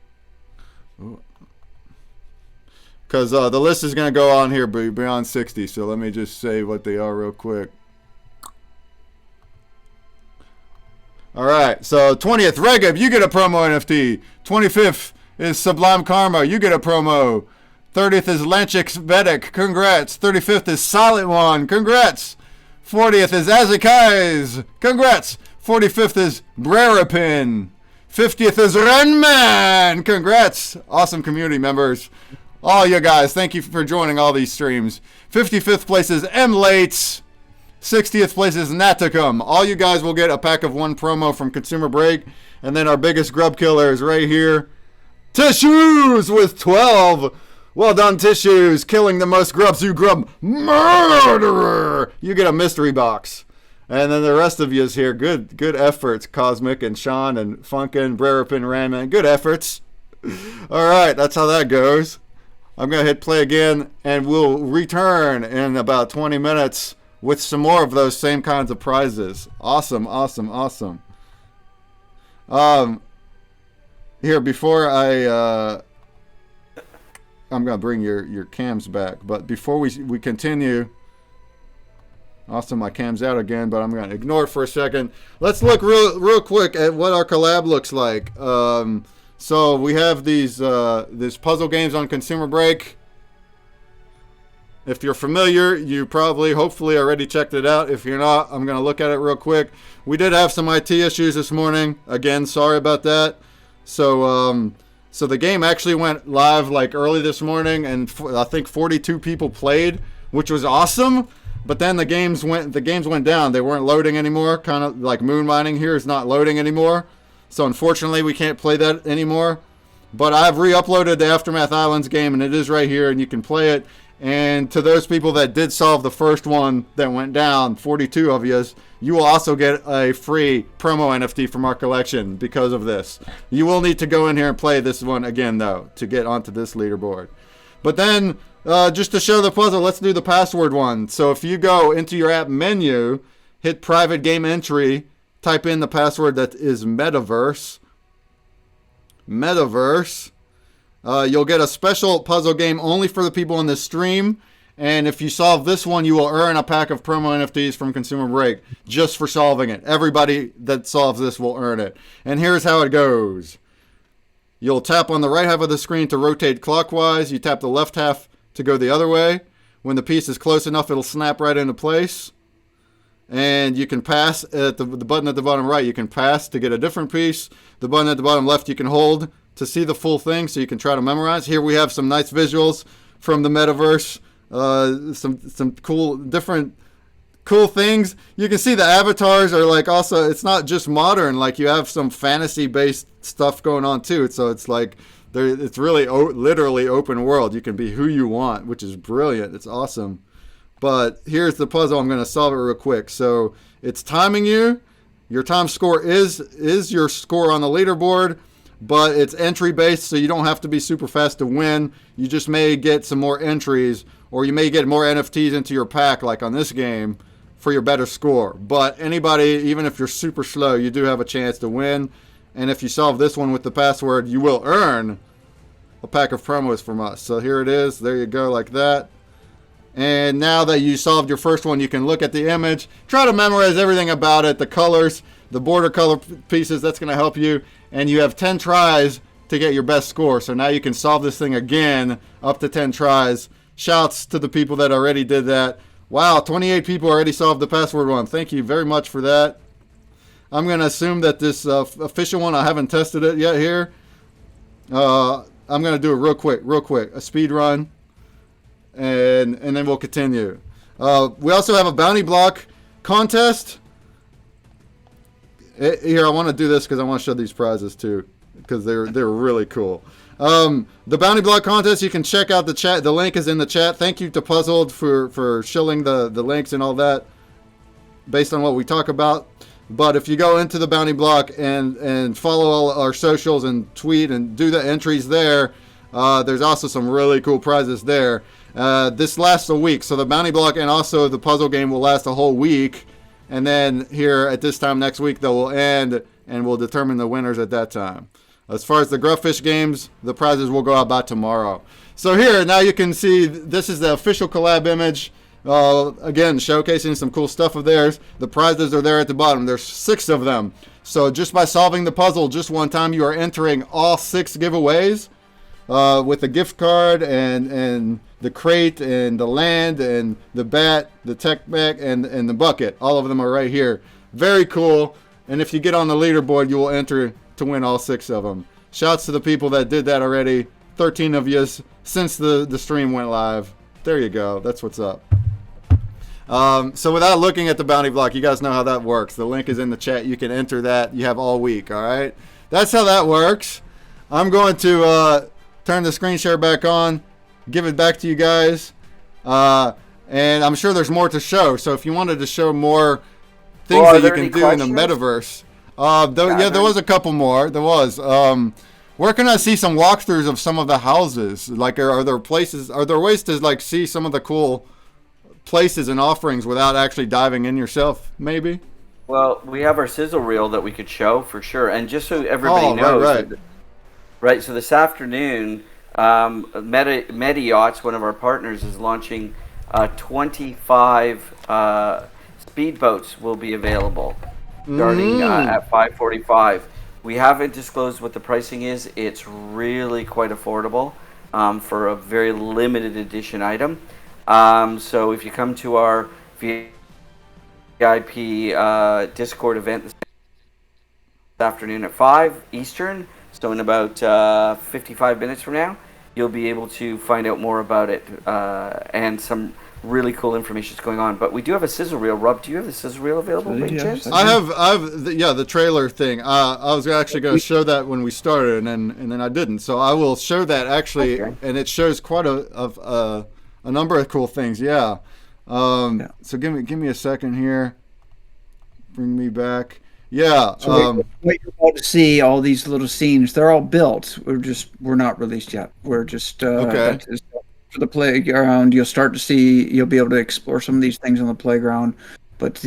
Because the list is going to go on here beyond 60. So let me just say what they are real quick. All right. So 20th, Regab, you get a promo NFT. 25th is Sublime Karma. You get a promo. 30th is Lanchix Vedic. Congrats. 35th is Solid One. Congrats. 40th is Azekai's. Congrats. 45th is Brerapin. 50th is Renman. Congrats. Awesome community members. All you guys, thank you for joining all these streams. 55th place is M. Lates. 60th place is Naticum. All you guys will get a pack of 1 promo from ConsumerBreak. And then our biggest grub killer is right here. Tissues with 12. Well done, Tissues. Killing the most grubs. You grub murderer. You get a mystery box. And then the rest of you is here. Good efforts. Cosmic and Sean and Funkin, Brerapin, Ranman. Good efforts. All right, that's how that goes. I'm going to hit play again, and we'll return in about 20 minutes with some more of those same kinds of prizes. Awesome. Here, before I'm going to bring your cams back, but before we continue, awesome, my cam's out again, but I'm going to ignore it for a second. Let's look real quick at what our collab looks like. So we have these puzzle games on ConsumerBreak. If you're familiar, you hopefully already checked it out. If you're not, I'm going to look at it real quick. We did have some IT issues this morning. Again, sorry about that. So the game actually went live like early this morning, and I think 42 people played, which was awesome. But then the games went down. They weren't loading anymore. Kind of like moon mining here is not loading anymore. So unfortunately, we can't play that anymore. But I've re-uploaded the Aftermath Islands game, and it is right here, and you can play it. And to those people that did solve the first one that went down, 42 of you will also get a free promo NFT from our collection because of this. You will need to go in here and play this one again, though, to get onto this leaderboard. But then, just to show the puzzle, let's do the password one. So if you go into your app menu, hit private game entry, type in the password that is metaverse. You'll get a special puzzle game only for the people in this stream. And if you solve this one, you will earn a pack of promo NFTs from ConsumerBreak just for solving it. Everybody that solves this will earn it. And here's how it goes. You'll tap on the right half of the screen to rotate clockwise. You tap the left half to go the other way. When the piece is close enough, it'll snap right into place. and you can pass at the button at the bottom right. You can pass to get a different piece. The button at the bottom left you can hold to see the full thing, so you can try to memorize. Here we have some nice visuals from the metaverse, some cool different cool things. You can see the avatars are like also, it's not just modern, like you have some fantasy based stuff going on too. So it's like it's really literally open world. You can be who you want, which is brilliant. It's awesome. But here's the puzzle. I'm going to solve it real quick. So it's timing you. Your time score is your score on the leaderboard, but it's entry based, so you don't have to be super fast to win. You just may get some more entries, or you may get more NFTs into your pack, like on this game, for your better score. But anybody, even if you're super slow, you do have a chance to win. And if you solve this one with the password, you will earn a pack of promos from us. So here it is. There you go, like that. And now that you solved your first one, you can look at the image, try to memorize everything about it, the colors, the border color pieces. That's going to help you. And you have 10 tries to get your best score. So now you can solve this thing again up to 10 tries. Shouts to the people that already did that. Wow, 28 people already solved the password one. Thank you very much for that. I'm going to assume that this official one, I haven't tested it yet here. I'm going to do it real quick, a speed run. And then we'll continue. We also have a bounty block contest. Here, I want to do this because I want to show these prizes too, because they're really cool. The bounty block contest, you can check out the chat. The link is in the chat. Thank you to Puzzled for shilling the links and all that based on what we talk about. But if you go into the bounty block and follow all our socials and tweet and do the entries there, there's also some really cool prizes there. This lasts a week, so the bounty block and also the puzzle game will last a whole week. And then here at this time next week, they will end, and we'll determine the winners at that time. As far as the Grubfish games, the prizes will go out by tomorrow. So here, now you can see this is the official collab image. Again, showcasing some cool stuff of theirs. The prizes are there at the bottom. There's 6 of them. So just by solving the puzzle just one time, you are entering all 6 giveaways with the gift card and the crate and the land and the bat, the tech bag, and the bucket. All of them are right here. Very cool. And if you get on the leaderboard, you will enter to win all 6 of them. Shouts to the people that did that already. 13 of you since the stream went live. There you go. That's what's up. So without looking at the bounty block, you guys know how that works. The link is in the chat. You can enter that. You have all week, all right? That's how that works. I'm going to turn the screen share back on, give it back to you guys. And I'm sure there's more to show. So if you wanted to show more things that you can do in the metaverse. There was a couple more. There was. Where can I see some walkthroughs of some of the houses? Like, are there ways to like see some of the cool places and offerings without actually diving in yourself, maybe? Well, we have our sizzle reel that we could show for sure. And just so everybody knows, right. So this afternoon, Meta Yachts, one of our partners, is launching 25 speedboats will be available starting at 5:45. We haven't disclosed what the pricing is. It's really quite affordable for a very limited edition item. So if you come to our VIP Discord event this afternoon at 5 Eastern, so in about 55 minutes from now, you'll be able to find out more about it and some really cool information is going on. But we do have a sizzle reel. Rob, do you have the sizzle reel available by chance? I have the trailer thing. I was actually going to show that when we started, and then I didn't. So I will show that actually, and it shows quite a number of cool things. Yeah. So give me a second here. Bring me back. Yeah. So what you're about to see, all these little scenes, they're all built. We're not released yet. We're just okay. For the playground, you'll be able to explore some of these things on the playground. But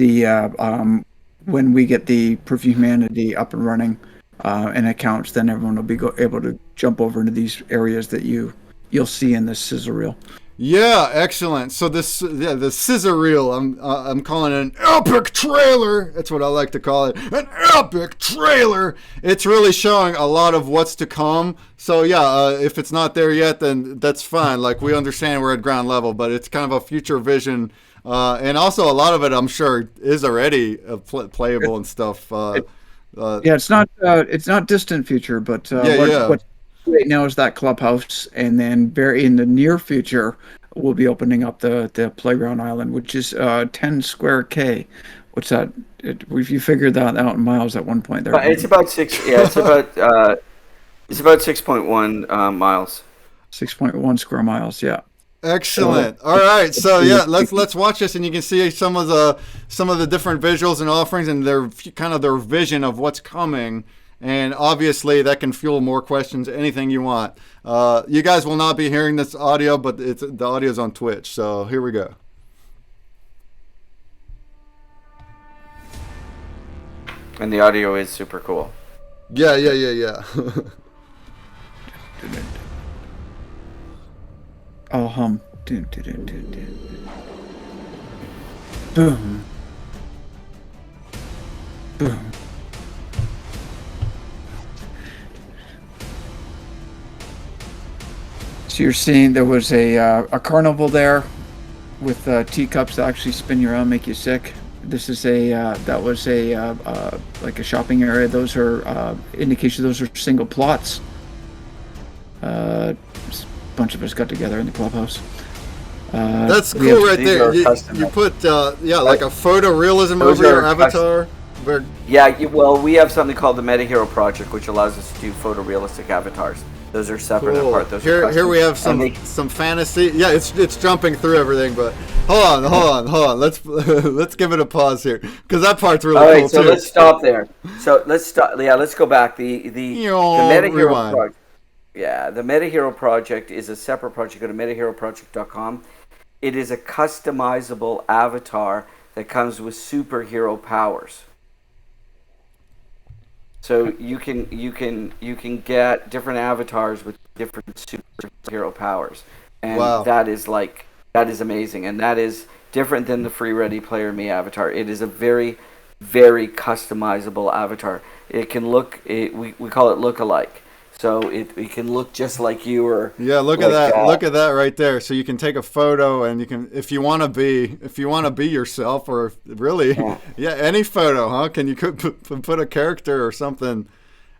when we get the Proof of Humanity up and running and accounts, then everyone will be able to jump over into these areas that you'll see in this sizzle reel. Yeah, excellent. So the scissor reel, I'm calling it an epic trailer. That's what I like to call it, an epic trailer. It's really showing a lot of what's to come. So yeah, if it's not there yet, then that's fine. Like, we understand we're at ground level, but it's kind of a future vision and also a lot of it, I'm sure, is already playable and stuff. Yeah, it's not distant future, but what right now is that clubhouse, and then very in the near future, we'll be opening up the playground island, which is 10 square K. What's that? You figured that out in miles at one point there. It's about six. Yeah, it's about 6.1 miles. 6.1 square miles. Yeah. Excellent. All right, so yeah, let's watch this, and you can see some of the different visuals and offerings, and their vision of what's coming. And obviously, that can fuel more questions. Anything you want. You guys will not be hearing this audio, but the audio is on Twitch. So here we go. And the audio is super cool. Yeah. I'll hum. Boom. Boom. So you're seeing there was a carnival there with teacups that actually spin you around, make you sick. This is that was like a shopping area. Those are indication those are single plots. A bunch of us got together in the clubhouse. That's cool right there. You put like a photorealism over your avatar. Well, we have something called the Meta Hero Project, which allows us to do photorealistic avatars. Those are separate and apart. Here we have some fantasy. Yeah, it's jumping through everything, but hold on. Let's give it a pause here because that part's really cool too. All right, so let's stop there. So let's stop. Yeah, let's go back. The Meta Hero Project. Yeah, the Meta Hero Project is a separate project. Go to metaheroproject.com. It is a customizable avatar that comes with superhero powers. So you can get different avatars with different superhero powers, and that is amazing, and that is different than the free Ready Player Me avatar. It is a very, very customizable avatar. It can look we call it look-alike. So it can look just like you, or look at that. Look at that right there. So you can take a photo, and you can, if you want to be yourself, or really, any photo, huh? Can you put a character or something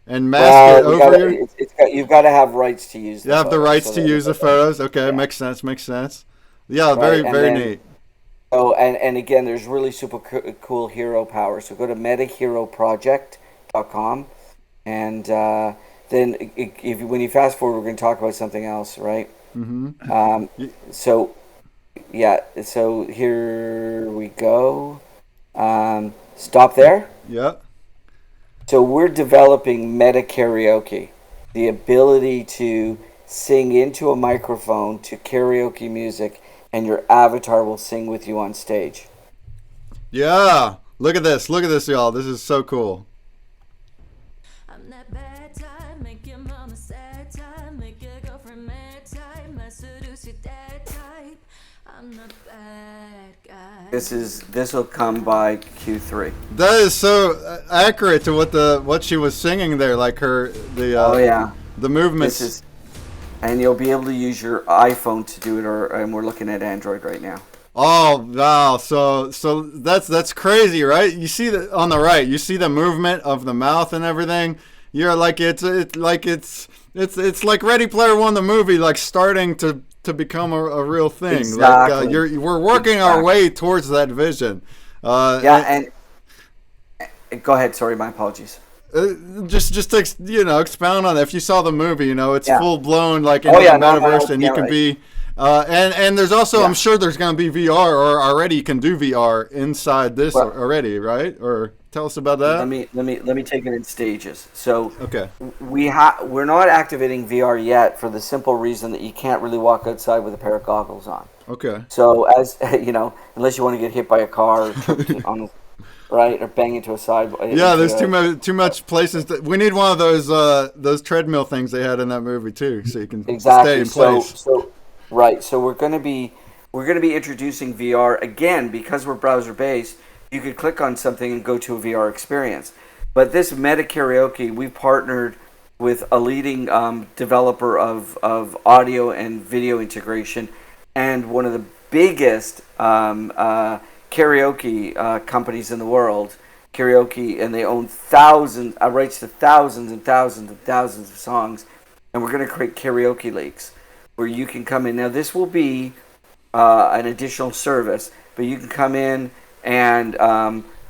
and mask it over you? You've got to have rights to use. You have the rights to use the photos. Okay, makes sense. Yeah, right, very neat. Oh, and again, there's really super cool hero power. So go to metaheroproject.com, and then when you fast forward, we're going to talk about something else, right? Mm-hmm. So here we go. Stop there. Yep. So we're developing meta karaoke, the ability to sing into a microphone to karaoke music, and your avatar will sing with you on stage. Yeah. Look at this, y'all. This is so cool. This will come by Q3. That is so accurate to what she was singing there, like the movements. And you'll be able to use your iPhone to do it, and we're looking at Android right now. Oh wow! So that's crazy, right? You see on the right, you see the movement of the mouth and everything. You're like it's like Ready Player One, the movie, like starting to become a real thing. Exactly. Like we're working our way towards that vision. And go ahead. Sorry, my apologies. Just to expound on that. If you saw the movie, it's full blown like in the metaverse, and you can be. And there's also, I'm sure there's going to be VR, or already you can do VR inside this already, right? Or tell us about that. Let me take it in stages. So we're not activating VR yet for the simple reason that you can't really walk outside with a pair of goggles on. Okay. So as unless you want to get hit by a car or right, or bang into a side. Yeah, there's too much places. We need one of those treadmill things they had in that movie too, so you can stay in place. So we're going to be introducing VR again because we're browser based. You could click on something and go to a VR experience. But this Meta Karaoke, we partnered with a leading developer of audio and video integration, and one of the biggest karaoke companies in the world, karaoke, and they own rights to thousands and thousands and thousands of songs. And we're going to create karaoke leagues where you can come in. Now, this will be an additional service, but you can come in and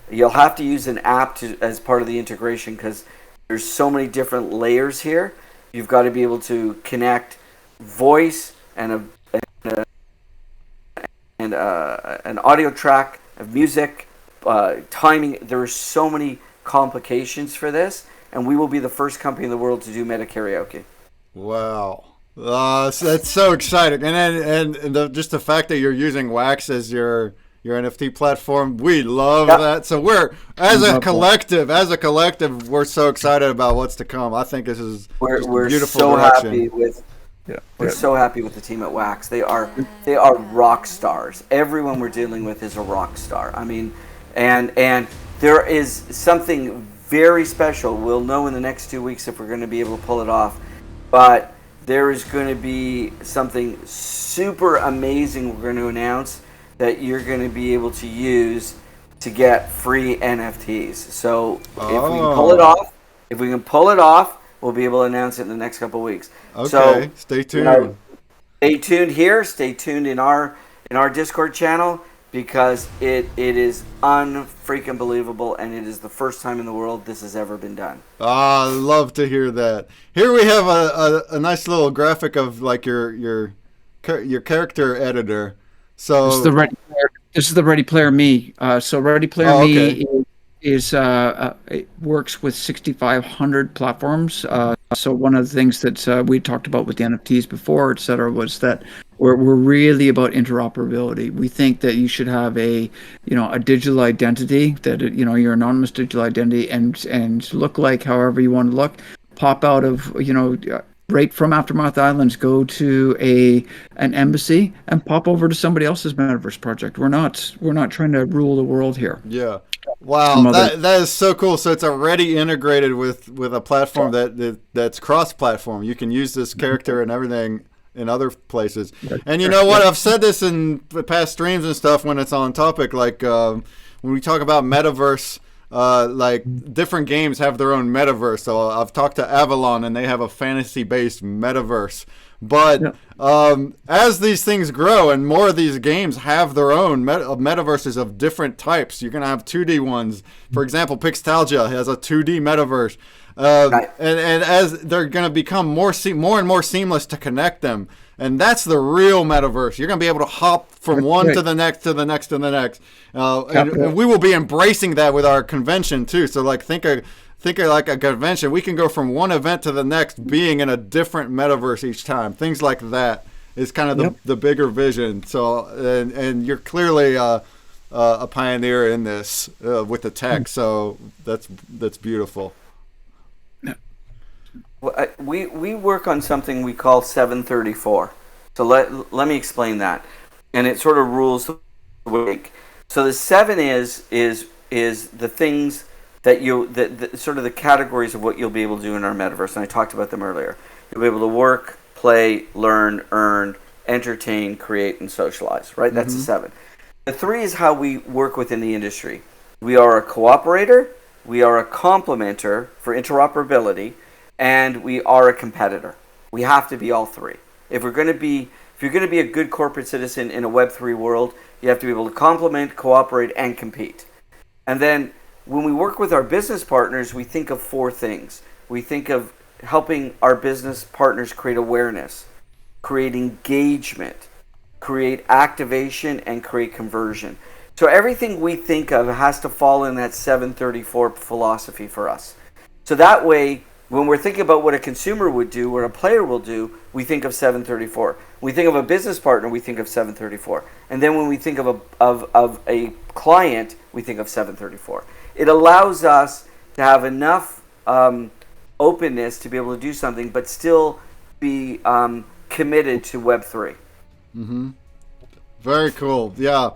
you'll have to use an app as part of the integration because there's so many different layers here. You've got to be able to connect voice and an audio track of music, timing. There are so many complications for this, and we will be the first company in the world to do meta karaoke. Wow. That's so exciting. And just the fact that you're using Wax as your NFT platform, we love that. So we're as a collective, we're so excited about what's to come. I think this is we're beautiful so direction. happy with we're so happy with the team at Wax. They are rock stars. Everyone we're dealing with is a rock star. I mean, and there is something very special. We'll know in the next 2 weeks if we're going to be able to pull it off. But there is going to be something super amazing we're going to announce that you're going to be able to use to get free NFTs. So if we can pull it off, we'll be able to announce it in the next couple of weeks. Okay, so, stay tuned. Stay tuned here. Stay tuned in our Discord channel because it is unfreaking believable, and it is the first time in the world this has ever been done. I love to hear that. Here we have a nice little graphic of like your character editor. So this is the Ready Player Me. So Ready Player Me is it works with 6,500 platforms. So one of the things that we talked about with the NFTs before, et cetera, was that we're really about interoperability. We think that you should have a digital identity, that your anonymous digital identity, and look like however you want to look. Pop out of right from Aftermath Islands, go to an embassy and pop over to somebody else's metaverse project. We're not trying to rule the world here. Yeah. Wow, that is so cool. So it's already integrated with a platform that's cross-platform. You can use this character and everything in other places. And you know what? I've said this in past streams and stuff when it's on topic. Like when we talk about metaverse, like different games have their own metaverse. So I've talked to Avalon, and they have a fantasy-based metaverse. But as these things grow and more of these games have their own metaverses of different types, you're going to have 2D ones. For example, Pixtalgia has a 2D metaverse. And as they're going to become more and more seamless to connect them. And that's the real metaverse. You're going to be able to hop from one to the next, to the next, to the next. And we will be embracing that with our convention, too. So, like, think of like a convention. We can go from one event to the next being in a different metaverse each time. Things like that is kind of the bigger vision. So, and you're clearly a pioneer in this with the tech. So that's beautiful. Well, we work on something we call 734. So let me explain that, and it sort of rules the week. So the 7 is the things that the sort of the categories of what you'll be able to do in our metaverse, and I talked about them earlier. You'll be able to work, play, learn, earn, entertain, create, and socialize. Right? That's the 7. The 3 is how we work within the industry. We are a cooperator, we are a complementer for interoperability, and we are a competitor. We have to be all 3. If you're going to be a good corporate citizen in a Web3 world, you have to be able to complement, cooperate, and compete. And then when we work with our business partners, we think of 4 things. We think of helping our business partners create awareness, create engagement, create activation, and create conversion. So everything we think of has to fall in that 734 philosophy for us. So that way, when we're thinking about what a consumer would do, what a player will do, we think of 734. We think of a business partner, we think of 734. And then when we think of a client, we think of 734. It allows us to have enough openness to be able to do something, but still be committed to Web3. Very cool. Yeah.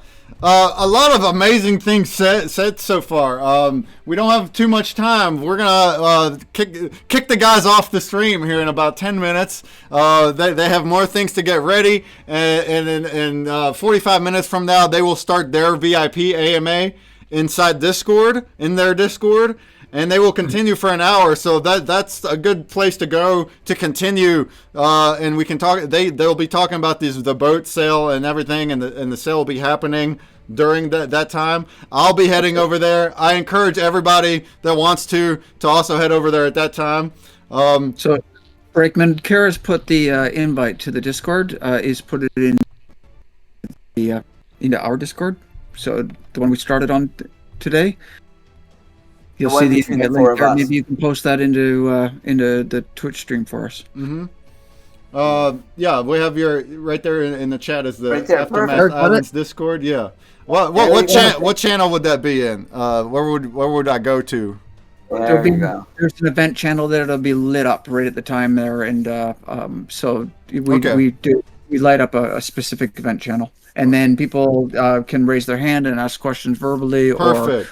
A lot of amazing things said so far. We don't have too much time. We're gonna kick the guys off the stream here in about 10 minutes. They have more things to get ready, and in 45 minutes from now, they will start their VIP AMA inside Discord, in their Discord. And they will continue for an hour, so that's a good place to go to continue. And we can talk. They'll be talking about the boat sale and everything, and the sale will be happening during that time. I'll be heading over there. I encourage everybody that wants to also head over there at that time. So, Brakeman, Kara's put the invite to the Discord. Is put it in into our Discord. So the one we started on today. You'll see the link there. Maybe you can post that into the Twitch stream for us. Mm-hmm. Yeah, we have your right there in the chat is the Aftermath Islands Discord. Yeah. What channel would that be in? Where would I go to? There you go. There's an event channel there that'll be lit up right at the time there, and so we light up a specific event channel, and then people can raise their hand and ask questions verbally. Perfect.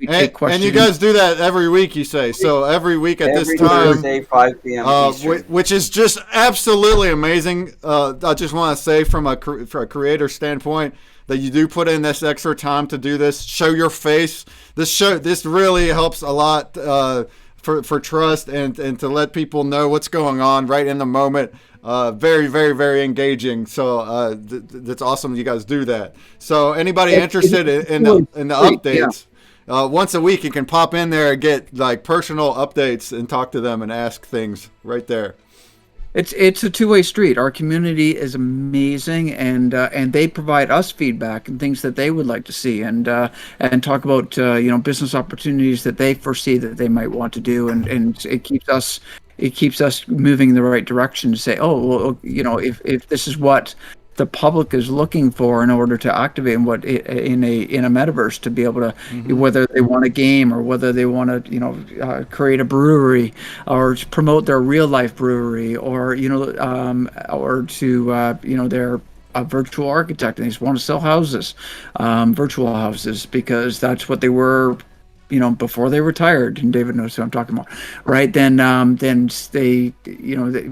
And you guys do that every week, you say. So every week at this time, Thursday, 5 p.m. which is just absolutely amazing. I just want to say from a creator standpoint that you do put in this extra time to do this. Show your face. This really helps a lot for trust and to let people know what's going on right in the moment. Very, very, very engaging. So that's awesome you guys do that. So anybody interested in the updates. Once a week, you can pop in there and get like personal updates and talk to them and ask things right there. It's a two-way street. Our community is amazing, and they provide us feedback and things that they would like to see, and talk about business opportunities that they foresee that they might want to do, and it keeps us moving in the right direction to say, oh, well, if this is what the public is looking for in order to activate in a metaverse, to be able to, whether they want a game or whether they want to create a brewery or to promote their real life brewery, or they're a virtual architect and they just want to sell houses, virtual houses, because that's what they were before they retired, and David knows who I'm talking about, right? Then they,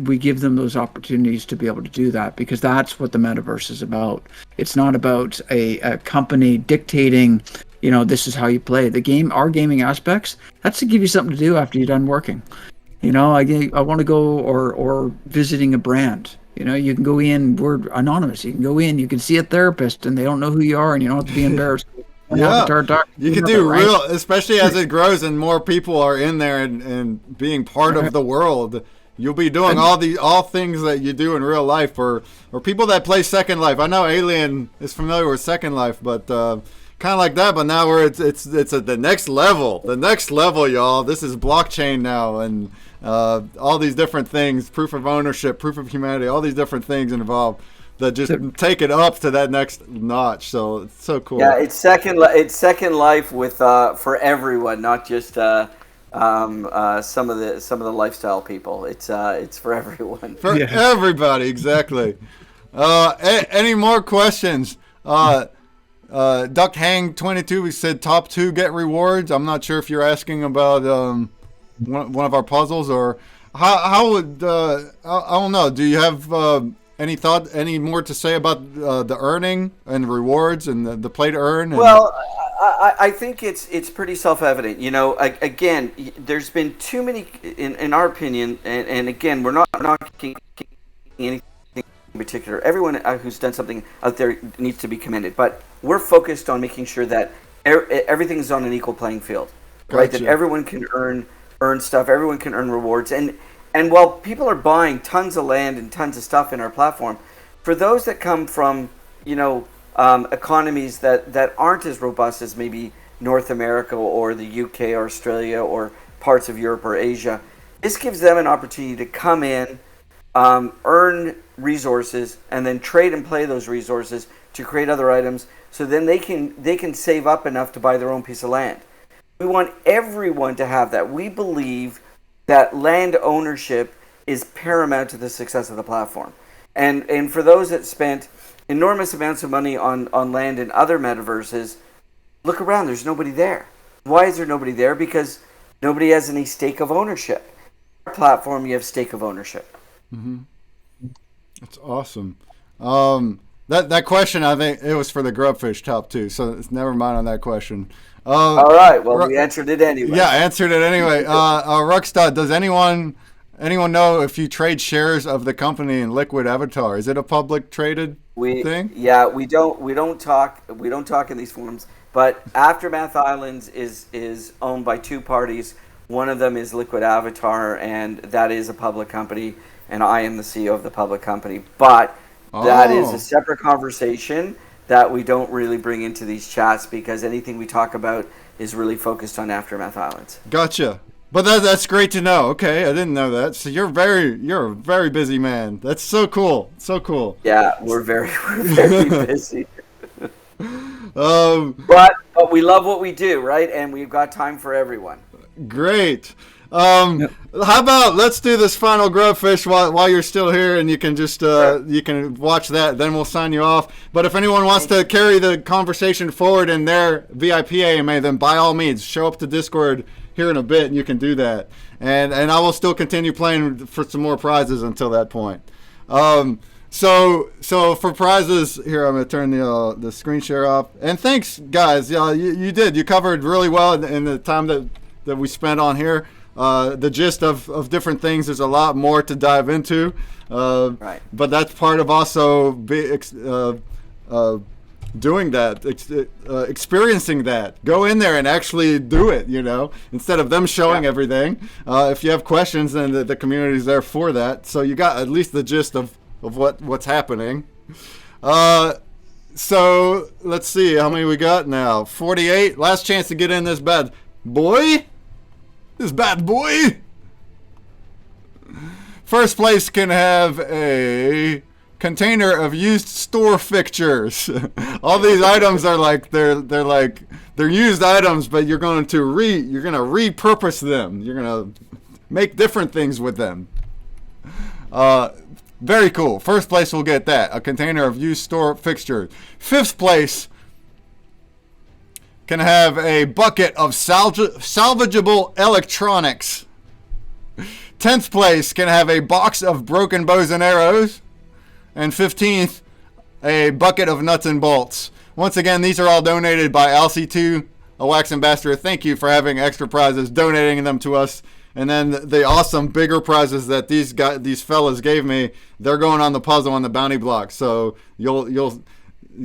we give them those opportunities to be able to do that, because that's what the metaverse is about. It's not about a company dictating, this is how you play the game. Our gaming aspects, that's to give you something to do after you're done working. I want to go or visiting a brand. You can go in, we're anonymous. You can go in, you can see a therapist, and they don't know who you are, and you don't have to be embarrassed. Yeah, you can do real, especially as it grows and more people are in there and being part of the world. You'll be doing all things that you do in real life, or people that play Second Life. I know Alien is familiar with Second Life, but kind of like that. But now it's at the next level. The next level, y'all. This is blockchain now, and all these different things: proof of ownership, proof of humanity, all these different things involved that just take it up to that next notch. So it's so cool. Yeah, it's Second Life with for everyone, not just some of the lifestyle people. It's for everyone. For everybody, exactly. Any more questions? Duck Hang 22, we said top 2 get rewards. I'm not sure if you're asking about one of our puzzles, or how would I don't know. Do you have any more to say about the earning and rewards and the play to earn? Well, I think it's pretty self-evident. Again, there's been too many, in our opinion, and again, we're not knocking anything in particular. Everyone who's done something out there needs to be commended, but we're focused on making sure that everything's on an equal playing field, right? That everyone can earn stuff, everyone can earn rewards, and while people are buying tons of land and tons of stuff in our platform, for those that come from, economies that aren't as robust as maybe North America or the UK or Australia or parts of Europe or Asia, this gives them an opportunity to come in, earn resources, and then trade and play those resources to create other items. So then they can save up enough to buy their own piece of land. We want everyone to have that. We believe that land ownership is paramount to the success of the platform. And for those that spent enormous amounts of money on land in other metaverses. Look around, there's nobody there. Why is there nobody there? Because nobody has any stake of ownership. Our platform, you have stake of ownership. Mm-hmm. That's awesome. That question, I think it was for the Grubfish top 2, so it's never mind on that question. All right, well, we answered it anyway. Yeah, answered it anyway. Ruxstad, does anyone know if you trade shares of the company in Liquid Avatar? Is it a public traded thing? Yeah, we don't talk in these forums. But Aftermath Islands is owned by 2 parties. One of them is Liquid Avatar, and that is a public company, and I am the CEO of the public company. But that is a separate conversation that we don't really bring into these chats, because anything we talk about is really focused on Aftermath Islands. Gotcha. But that's great to know. Okay, I didn't know that. So you're a very busy man. That's so cool. So cool. Yeah, we're very busy. But we love what we do, right? And we've got time for everyone. Great. How about let's do this final Grubfish while you're still here, and you can just you can watch that. Then we'll sign you off. But if anyone wants to carry the conversation forward in their VIP AMA, then by all means show up to Discord here in a bit, and you can do that. And I will still continue playing for some more prizes until that point. So for prizes here, I'm gonna turn the screen share off. And thanks, guys. You covered really well in the time that we spent on here. The gist of different things. There's a lot more to dive into, right. But that's part of also doing that, experiencing that. Go in there and actually do it, instead of them showing everything. If you have questions, then the community's there for that. So you got at least the gist of what's happening. So let's see how many we got now. 48. Last chance to get in this bad boy. First place can have a container of used store fixtures. All these items are like they're used items, but you're going to repurpose them. You're going to make different things with them. Very cool. First place will get that, a container of used store fixtures. Fifth place can have a bucket of salvageable electronics. 10th place can have a box of broken bows and arrows. And 15th, a bucket of nuts and bolts. Once again, these are all donated by LC2, a Wax Ambassador. Thank you for having extra prizes, donating them to us. And then the awesome bigger prizes that these fellas gave me, they're going on the puzzle on the bounty block. So you'll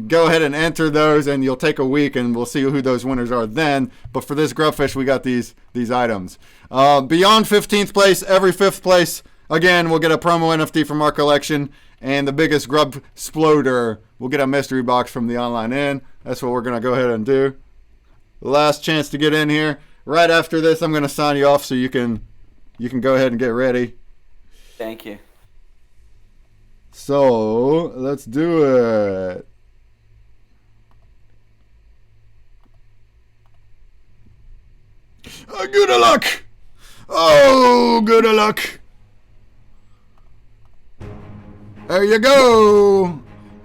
go ahead and enter those, and you'll take a week, and we'll see who those winners are then. But for this Grubfish, we got these items. Beyond 15th place, every 5th place, again, we'll get a promo NFT from our collection, and the biggest Grub Sploder will get a mystery box from the online in. That's what we're going to go ahead and do. Last chance to get in here. Right after this, I'm going to sign you off so you can go ahead and get ready. Thank you. So, let's do it. Good luck! Oh, good luck! There you go!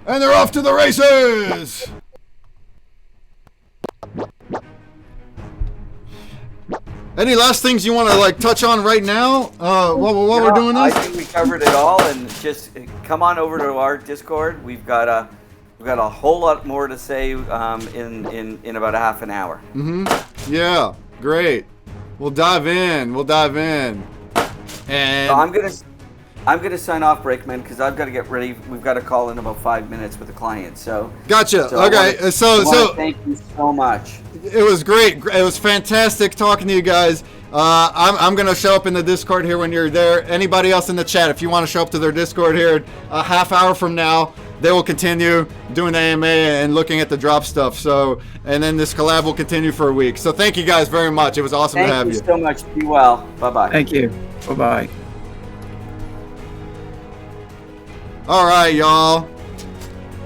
And they're off to the races! Any last things you want to touch on right now while we're doing this? I think we covered it all, and just come on over to our Discord. We've got a whole lot more to say in about a half an hour. Yeah, great. We'll dive in. And so I'm gonna sign off, Brakeman, because I've got to get ready. We've got a call in about 5 minutes with a client. So gotcha. So okay. So thank you so much. It was great. It was fantastic talking to you guys. I'm going to show up in the Discord here when you're there. Anybody else in the chat, if you want to show up to their Discord here a half hour from now, they will continue doing the AMA and looking at the drop stuff. So, and then this collab will continue for a week. So thank you guys very much. It was awesome to have you. Thank you so much. Be well. Bye-bye. Thank you. Bye-bye. All right, y'all.